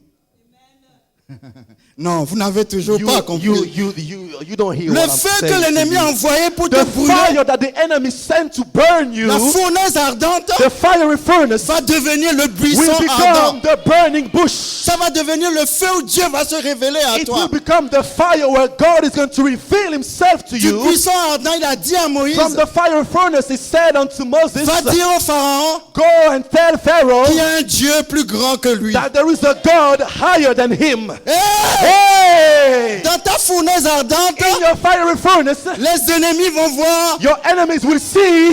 Non, vous n'avez toujours pas compris. You don't hear Le what I'm feu saying que to l'ennemi you. a envoyé pour te The brûler, fire that the enemy sent to burn you, la fournaise ardente the fiery furnace va devenir le buisson will become ardent. the burning bush. Ça va devenir le feu où Dieu va se révéler à It toi. will become the fire where God is going to reveal himself to Du you. buisson ardent, il a dit à Moïse, From the fiery furnace, he said unto Moses, va dire au Pharaon go and tell Pharaoh qu'il y a un Dieu plus grand que lui. that there is a God higher than him. Hey! Hey! Dans ta fournaise ardente, In your fiery furnace, les ennemis vont voir your enemies will see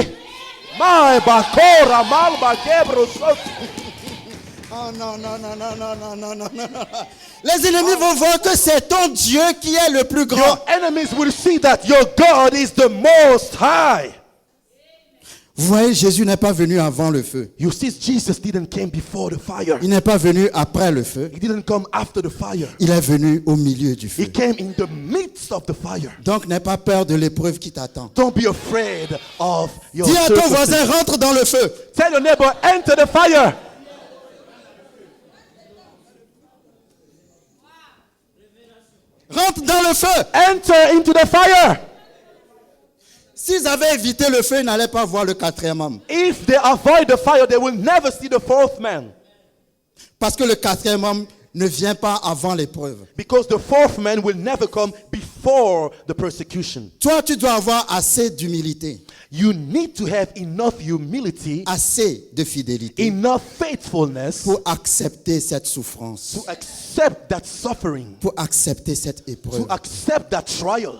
my bakora malba gebro so- oh non, non, non, non, non, non, non, non, non, non. Les ennemis vont voir que c'est ton Dieu qui est le plus grand. Your enemies will see that your God is the most high. Vous voyez, Jésus n'est pas venu avant le feu. You see, Jesus didn't come before the fire. Il n'est pas venu après le feu. He didn't come after the fire. Il est venu au milieu du He feu. came in the midst of the fire. Donc, n'aie pas peur de l'épreuve qui t'attend. Don't be afraid of your Dis à ton circumstances. voisin, rentre dans le feu. Tell your neighbor, enter the fire. Rentre dans le feu. Enter into the fire. S'ils avaient évité le feu, ils n'allaient pas voir le quatrième homme. If they avoid the fire, they will never see the fourth man. Parce que le quatrième homme ne vient pas avant l'épreuve. Because the fourth man will never come before the persecution. Toi, tu dois avoir assez d'humilité, You need to have enough humility, assez de fidélité enough faithfulness pour accepter cette souffrance, to accept that suffering, pour accepter cette to épreuve. accept that trial.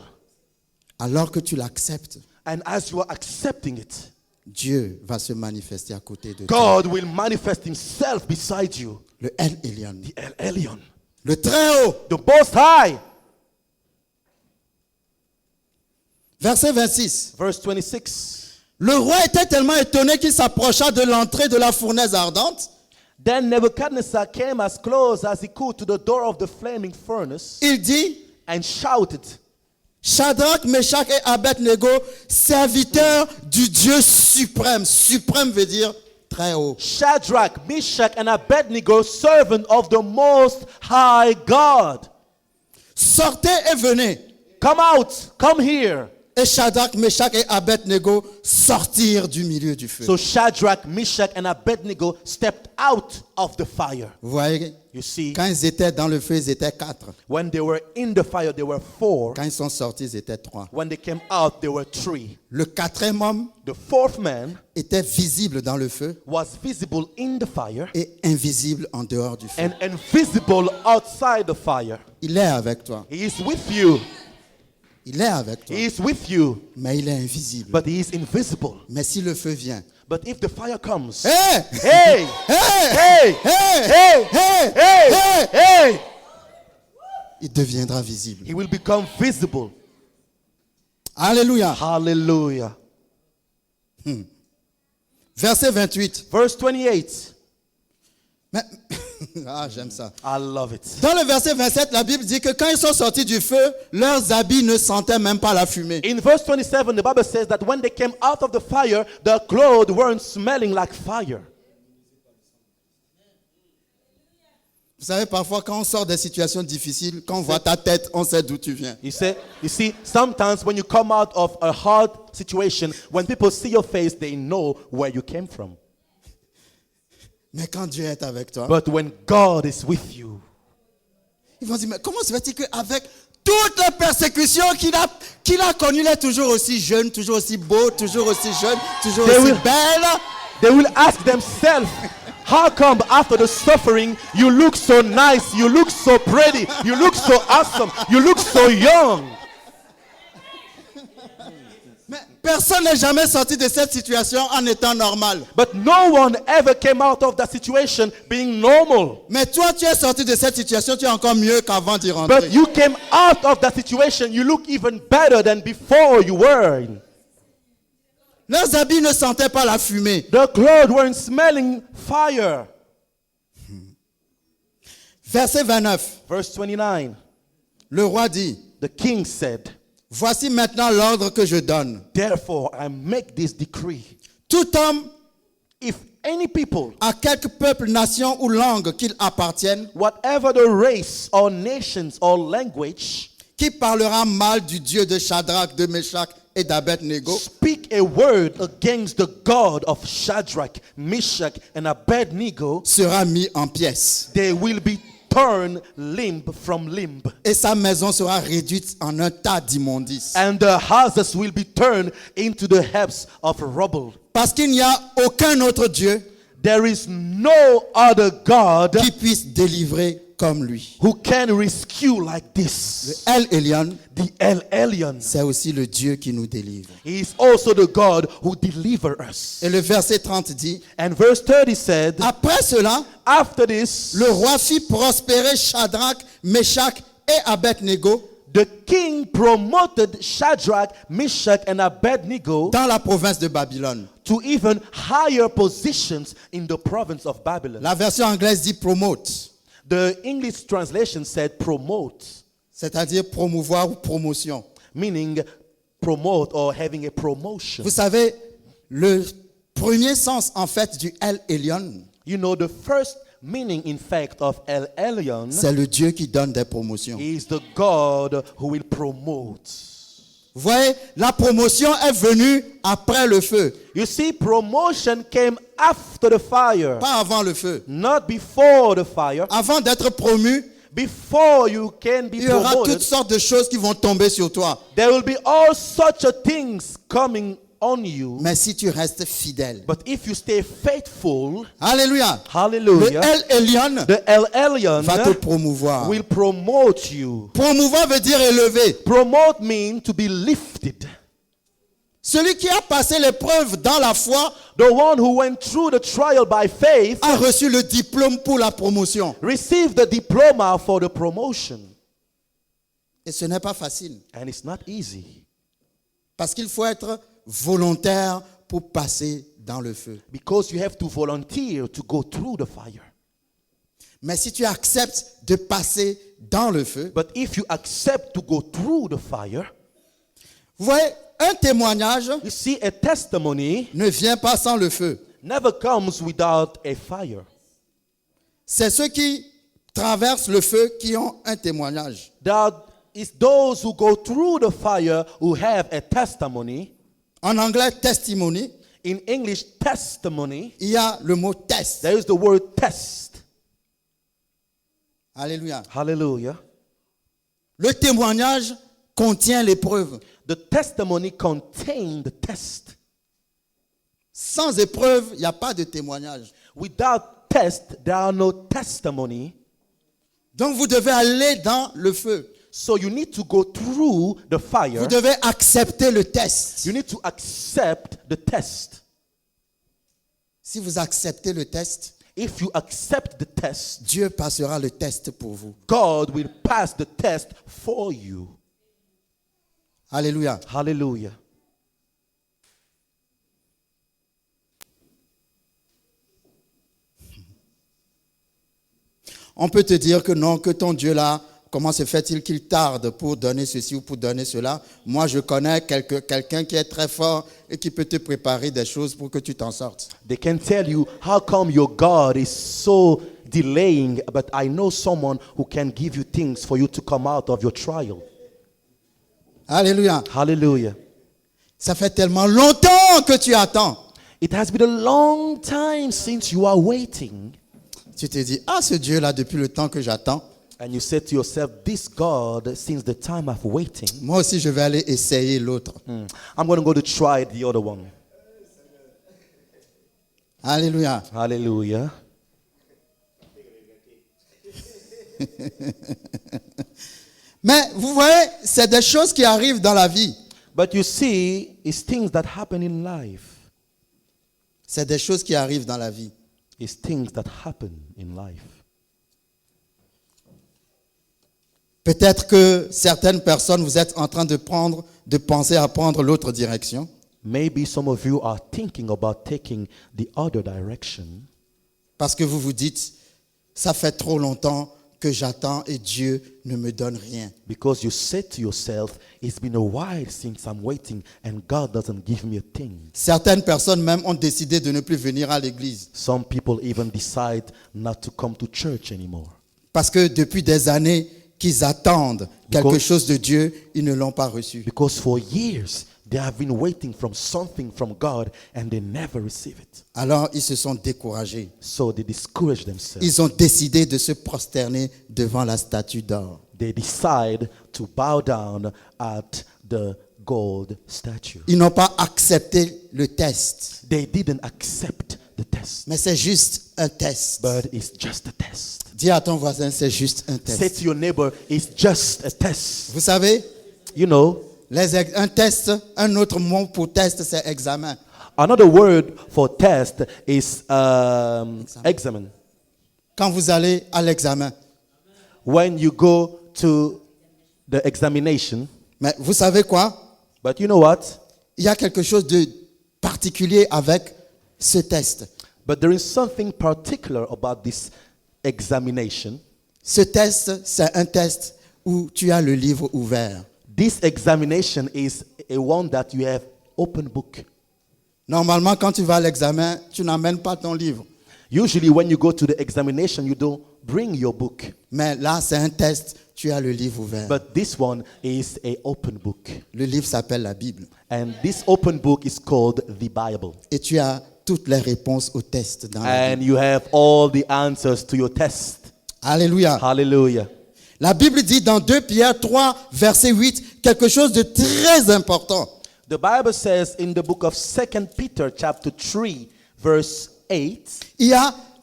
Alors que tu l'acceptes, And as you are accepting it, Dieu va se manifester à côté de toi. God will manifest himself beside you. Le El Elyon, The El Elyon, le très haut. the most high. Verset 26. Verse 26. Le roi était tellement étonné qu'il s'approcha de l'entrée de la fournaise ardente. Then Nebuchadnezzar came as close as he could to the door of the flaming furnace Il dit, and shouted, Shadrach, Meshach et Abednego, serviteurs du Dieu suprême. Suprême veut dire très haut. Shadrach, Meshach, and Abednego, servant of the most high God. Sortez et venez. Come out, come here. Et Shadrach, Meshach et Abednego sortirent du milieu du feu. So Shadrach, Meshach, and Abednego stepped out of the fire. Vous voyez, You see, quand ils étaient dans le feu, ils étaient 4. when they were in the fire, they were 4. Quand ils sont sortis, ils étaient 3. When they came out, they were 3. Le quatrième homme The fourth man était visible dans le feu was visible in the fire et invisible en dehors du feu. and invisible outside the fire. Il est avec toi. He is with you. Il est avec toi. He is with you, Mais il est invisible. but he is invisible. Mais si le feu vient, But if the fire comes, hey! hey, Hey! hey, Hey! hey, Hey! hey, hey, Il deviendra visible. he will become visible. Alléluia. Hallelujah. Verset 28. Verse 28. Mais- ah, j'aime ça. I love it. Dans le verset 27, la Bible dit que quand ils sont sortis du feu, leurs habits ne sentaient même pas la fumée. In verse 27, the Bible says that when they came out of the fire, their clothes weren't smelling like fire. Vous savez, parfois, quand on sort des situations difficiles, quand on voit ta tête, on sait d'où tu viens. You see, sometimes when you come out of a hard situation, when people see your face, they know where you came from. Mais quand Dieu est avec toi, But when God is with you, ils vont dire, mais comment se fait-il qu'avec toutes les persécutions qu'il a connues, il est toujours aussi jeune, toujours aussi beau, toujours aussi jeune, toujours They aussi will- belle. They will ask themselves, how come after the suffering you look so nice, you look so pretty, you look so awesome, you look so young? Mais personne n'est jamais sorti de cette situation en étant normal. But no one ever came out of that situation being normal. Mais toi, tu es sorti de cette situation, tu es encore mieux qu'avant d'y rentrer. But you came out of that situation, you look even better than before you were in. Leurs habits ne sentaient pas la fumée. The clothes weren't smelling fire. Verset 29, Verse 29, le roi dit, the king said, voici maintenant l'ordre que je donne. therefore I make this decree. Tout homme, If any people, à quelque peuple, nation ou langue qu'il appartienne, whatever the race or nations or language, qui parlera mal du Dieu de Shadrach, de Meshach et d'Abed-Nego, speak a word against the God of Shadrach, Meshach, and Abednego, sera mis en pièces. they will be turned limb from limb. Et sa maison sera réduite en un tas d'immondices. And the houses will be turned into the heaps of rubble. Parce qu'il n'y a aucun autre Dieu There is no other God qui puisse délivrer comme lui. who can rescue like this. El Elyon, The El Elyon. c'est aussi le Dieu qui nous délivre. He is also the God who delivers us. Et le verset 30 dit, And verse 30 said, après cela, after this, le roi fit prospérer Shadrach, Meshach et Abed-Nego the king promoted Shadrach, Meshach, and Abednego dans la province de Babylone. to even higher positions in the province of Babylon. La version anglaise dit promote, The English translation said promote, c'est-à-dire promouvoir ou promotion. meaning promote or having a promotion. Vous savez, le premier sens en fait du El Elyon, You know, the first meaning, in fact, of El Elyon c'est le Dieu qui donne des promotions. is the God who will promote. Vous voyez, la promotion est venue après le feu, You see, promotion came after the fire, pas avant le feu. not before the fire. Avant d'être promu, Before you can be il y aura promoted, toutes sortes de choses qui vont tomber sur toi. there will be all such a things coming on you. Mais si tu restes fidèle, But if you stay faithful, alléluia, le hallelujah, El Elyon the El Elyon va te promouvoir. will promote you. Promouvoir veut dire élever. Promote means to be lifted. Celui qui a passé l'épreuve dans la foi The one who went through the trial by faith a reçu le diplôme pour la promotion. received the diploma for the promotion. Et ce n'est pas facile. And it's not easy Parce qu'il faut être volontaire pour passer dans le feu. because you have to volunteer to go through the fire. Mais si tu acceptes de passer dans le feu, But if you accept to go through the fire, vous voyez, un témoignage you see, a testimony ne vient pas sans le feu. never comes without a fire. C'est ceux qui traversent le feu qui ont un témoignage. There is those who go through the fire who have a testimony. En anglais, testimony, In English, testimony, il y a le mot test. there is the word test. Alléluia. Hallelujah. Le témoignage contient l'épreuve. The testimony contained the test. Sans épreuve, il n'y a pas de témoignage. Without test, there are no testimony. Donc vous devez aller dans le feu. So you need to go through the fire. Vous devez accepter le test. You need to accept the test. Si vous acceptez le test, If you accept the test, Dieu passera le test pour vous. God will pass the test for you. Alléluia. Hallelujah. On peut te dire que non, que ton Dieu là, comment se fait-il qu'il tarde pour donner ceci ou pour donner cela? Moi, je connais quelqu'un qui est très fort et qui peut te préparer des choses pour que tu t'en sortes. They can tell you, how come your God is so delaying, but I know someone who can give you things for you to come out of your trial. Alléluia. Hallelujah. Ça fait tellement longtemps que tu attends. It has been a long time since you are waiting. Tu te dis, ah, ce Dieu là, depuis le temps que j'attends, And you said to yourself, this God, since the time of waiting, moi aussi je vais aller essayer l'autre. I'm going to go to try the other one. Alléluia. Hallelujah. Mais vous voyez, c'est des choses qui arrivent dans la vie. But you see, it's things that happen in life. C'est des choses qui arrivent dans la vie. It's things that happen in life. Peut-être que certaines personnes, vous êtes en train de penser à prendre l'autre direction. Maybe some of you are thinking about taking the other direction Parce que vous vous dites, ça fait trop longtemps que j'attends et Dieu ne me donne rien. because you said to yourself, it's been a while since I'm waiting and God doesn't give me a thing. Certaines personnes même ont décidé de ne plus venir à l'église. Some people even decide not to come to church anymore. Parce que depuis des années qu'ils attendent quelque Because- chose de Dieu, ils ne l'ont pas reçu. Because for years, they have been waiting from something from God and they never receive it. Alors ils se sont découragés. So they discourage themselves. Ils ont décidé de se prosterner devant la statue d'or. They decide to bow down at the gold statue. Ils n'ont pas accepté le test. They didn't accept the test, Mais c'est juste un test. but it's just a test. Dis à ton voisin, c'est juste un Say test. to your neighbor, it's just a test. Vous savez, You know, un test, un autre mot pour test, c'est examen. another word for test is examen. Quand vous allez à l'examen, When you go to the examination, mais vous savez quoi? but you know what? Il y a quelque chose de particulier avec ce test. But there is something particular about this examination. Ce test, c'est un test où tu as le livre ouvert. This examination is a one that you have open book. Normalement, quand tu vas à l'examen, tu n'amènes pas ton livre. Usually when you go to the examination, you don't bring your book. Mais là, c'est un test, tu as le livre ouvert. But this one is a open book. Le livre s'appelle la Bible. And this open book is called the Bible. Et tu as toutes les réponses au test dans la Bible. And you have all the answers to your test. Alléluia. Hallelujah. La Bible dit dans 2 Pierre 3, verset 8, quelque chose de très important. The Bible says in the book of 2 Peter chapter 3 verse 8,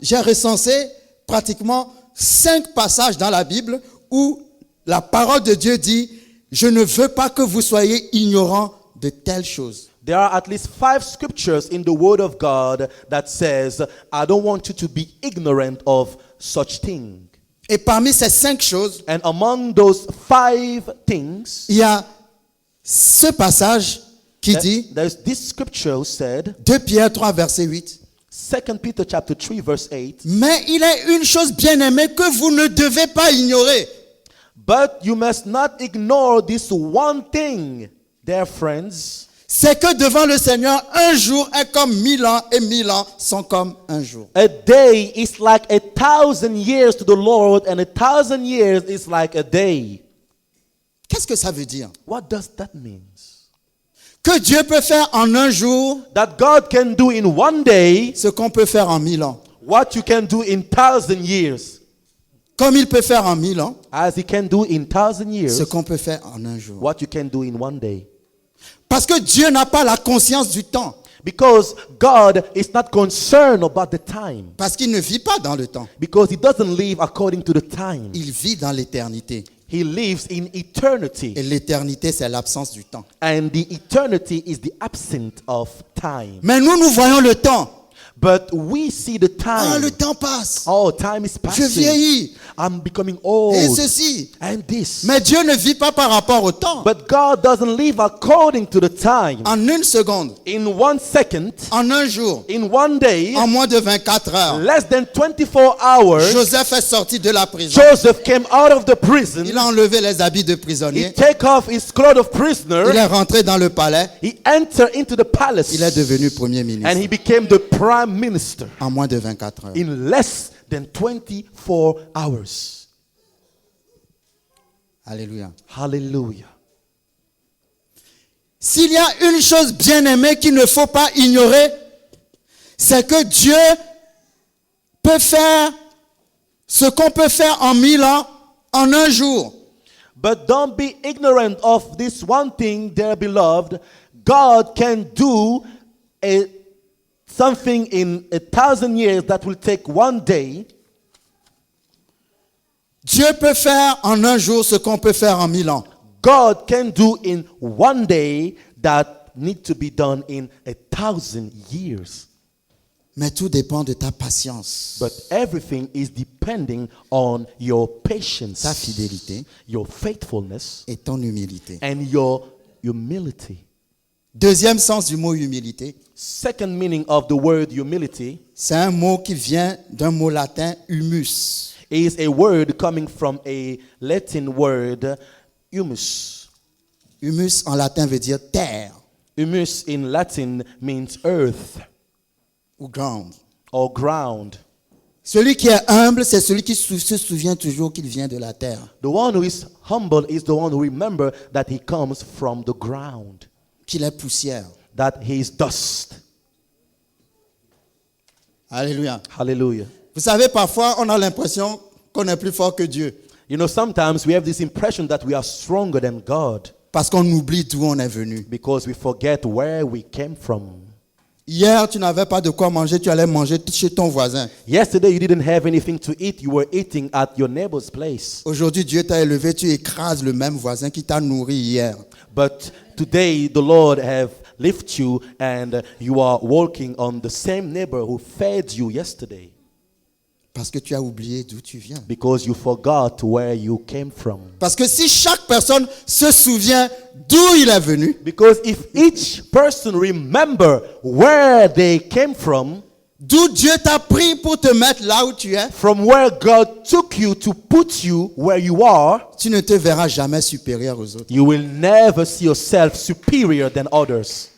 J'ai recensé pratiquement 5 passages dans la Bible où la parole de Dieu dit, je ne veux pas que vous soyez ignorants de telles choses. there are at least 5 scriptures in the word of God that says, I don't want you to be ignorant of such things. Et parmi ces 5 choses, And among those 5 things, il y a ce passage qui dit, there's this scripture who said, 2 Pierre 3, verset 8, 2 Peter chapter 3 verse 8, mais il est une chose bien aimée que vous ne devez pas ignorer. but you must not ignore this one thing, dear friends. C'est que devant le Seigneur, un jour est comme 1000 ans et 1000 ans sont comme un jour. A day is like 1,000 years to the Lord, and 1,000 years is like a day. Qu'est-ce que ça veut dire? What does that mean? Que Dieu peut faire en un jour That God can do in one day ce qu'on peut faire en 1000 ans. what you can do in 1,000 years. Comme il peut faire en 1000 ans As He can do in 1,000 ce years qu'on peut faire en un jour. what you can do in one day. Parce que Dieu n'a pas la conscience du temps. Because God is not concerned about the time. Parce qu'il ne vit pas dans le temps. Because He doesn't live according to the time. Il vit dans l'éternité. He lives in eternity. Et l'éternité, c'est l'absence du temps. And the eternity is the absence of time. Mais nous voyons le temps. But we see the Ah, time. le temps passe. Oh, time is Je passing. vieillis. I'm becoming old. Et ceci. And this. Mais Dieu ne vit pas par rapport au temps. But God doesn't live according to the time. En une seconde, In 1 second, en un jour, in one day, en moins de 24 heures, less than 24 hours, Joseph est sorti de la prison. Joseph came out of the prison. Il a enlevé les habits de He prisonnier. take off his clothes of Il prisoner. est rentré dans le palais. He entered into the palace. Il est devenu premier And ministre he became the prime minister en moins de 24 heures. in less than 24 hours. Alléluia. Hallelujah. S'il y a une chose bien aimée qu'il ne faut pas ignorer, c'est que Dieu peut faire ce qu'on peut faire en 1000 ans En un jour, But don't be ignorant of this one thing, dear beloved. God can do something in 1,000 years that will take one day. Dieu peut faire en un jour ce qu'on peut faire en 1000 ans. God can do in one day that need to be done in 1,000 years. Mais tout dépend de ta patience, But everything is depending on your patience, ta fidélité your faithfulness, et ton humilité. and your humility. Deuxième sens du mot humilité, Second meaning of the word humility c'est un mot qui vient d'un mot latin humus. is a word coming from a Latin word, humus. Humus en latin veut dire terre Humus in Latin means earth ou ground. or ground. Celui qui est humble, c'est celui qui se souvient toujours qu'il vient de la terre. The one who is humble is the one who remembers that he comes from the ground, Qu'il est poussière. that he is dust. Alléluia. Hallelujah. Vous savez, parfois, on a l'impression qu'on est plus fort que Dieu. You know, sometimes we have this impression that we are stronger than God Parce qu'on oublie d'où on est venu. because we forget where we came from. Hier, tu n'avais pas de quoi manger, tu allais manger chez ton voisin. Yesterday, you didn't have anything to eat. You were eating at your neighbor's place. Aujourd'hui, Dieu t'a élevé, tu écrases le même voisin qui t'a nourri hier. But today, the Lord have lifted you and you are walking on the same neighbor who fed you yesterday Parce que tu as oublié d'où tu viens. because you forgot where you came from. Parce que si chaque personne se souvient d'où il est venu, Because if each person remember where they came from d'où Dieu t'a pris pour te mettre là où tu es, from where God took you to put you where you are, tu ne te verras jamais supérieur aux autres. you will never see yourself superior than others.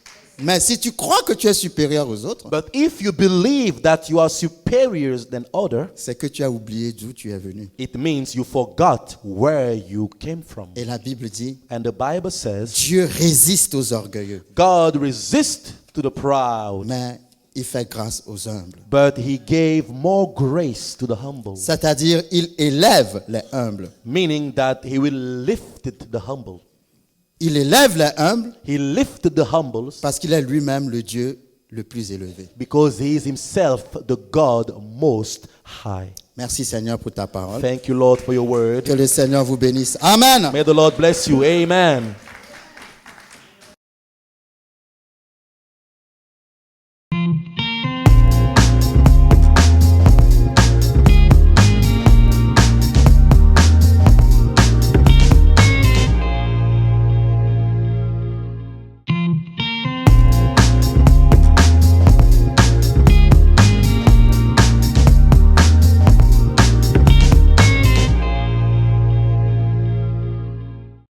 Mais si tu crois que tu es supérieur aux autres, But if you believe that you are superior than others, c'est que tu as oublié d'où tu es venu. it means you forgot where you came from. Et la Bible dit, And the Bible says, Dieu résiste aux orgueilleux, God resists to the proud, mais il fait grâce aux humbles. but he gave more grace to the humble. C'est-à-dire, il élève les humbles. Meaning that he will lift the humble. Il élève les humbles He lifted the humbles parce qu'il est lui-même le Dieu le plus élevé. because he is himself the God most high. Merci Seigneur pour ta parole. Thank you, Lord, for your word. Que le Seigneur vous bénisse. Amen. May the Lord bless you. Amen.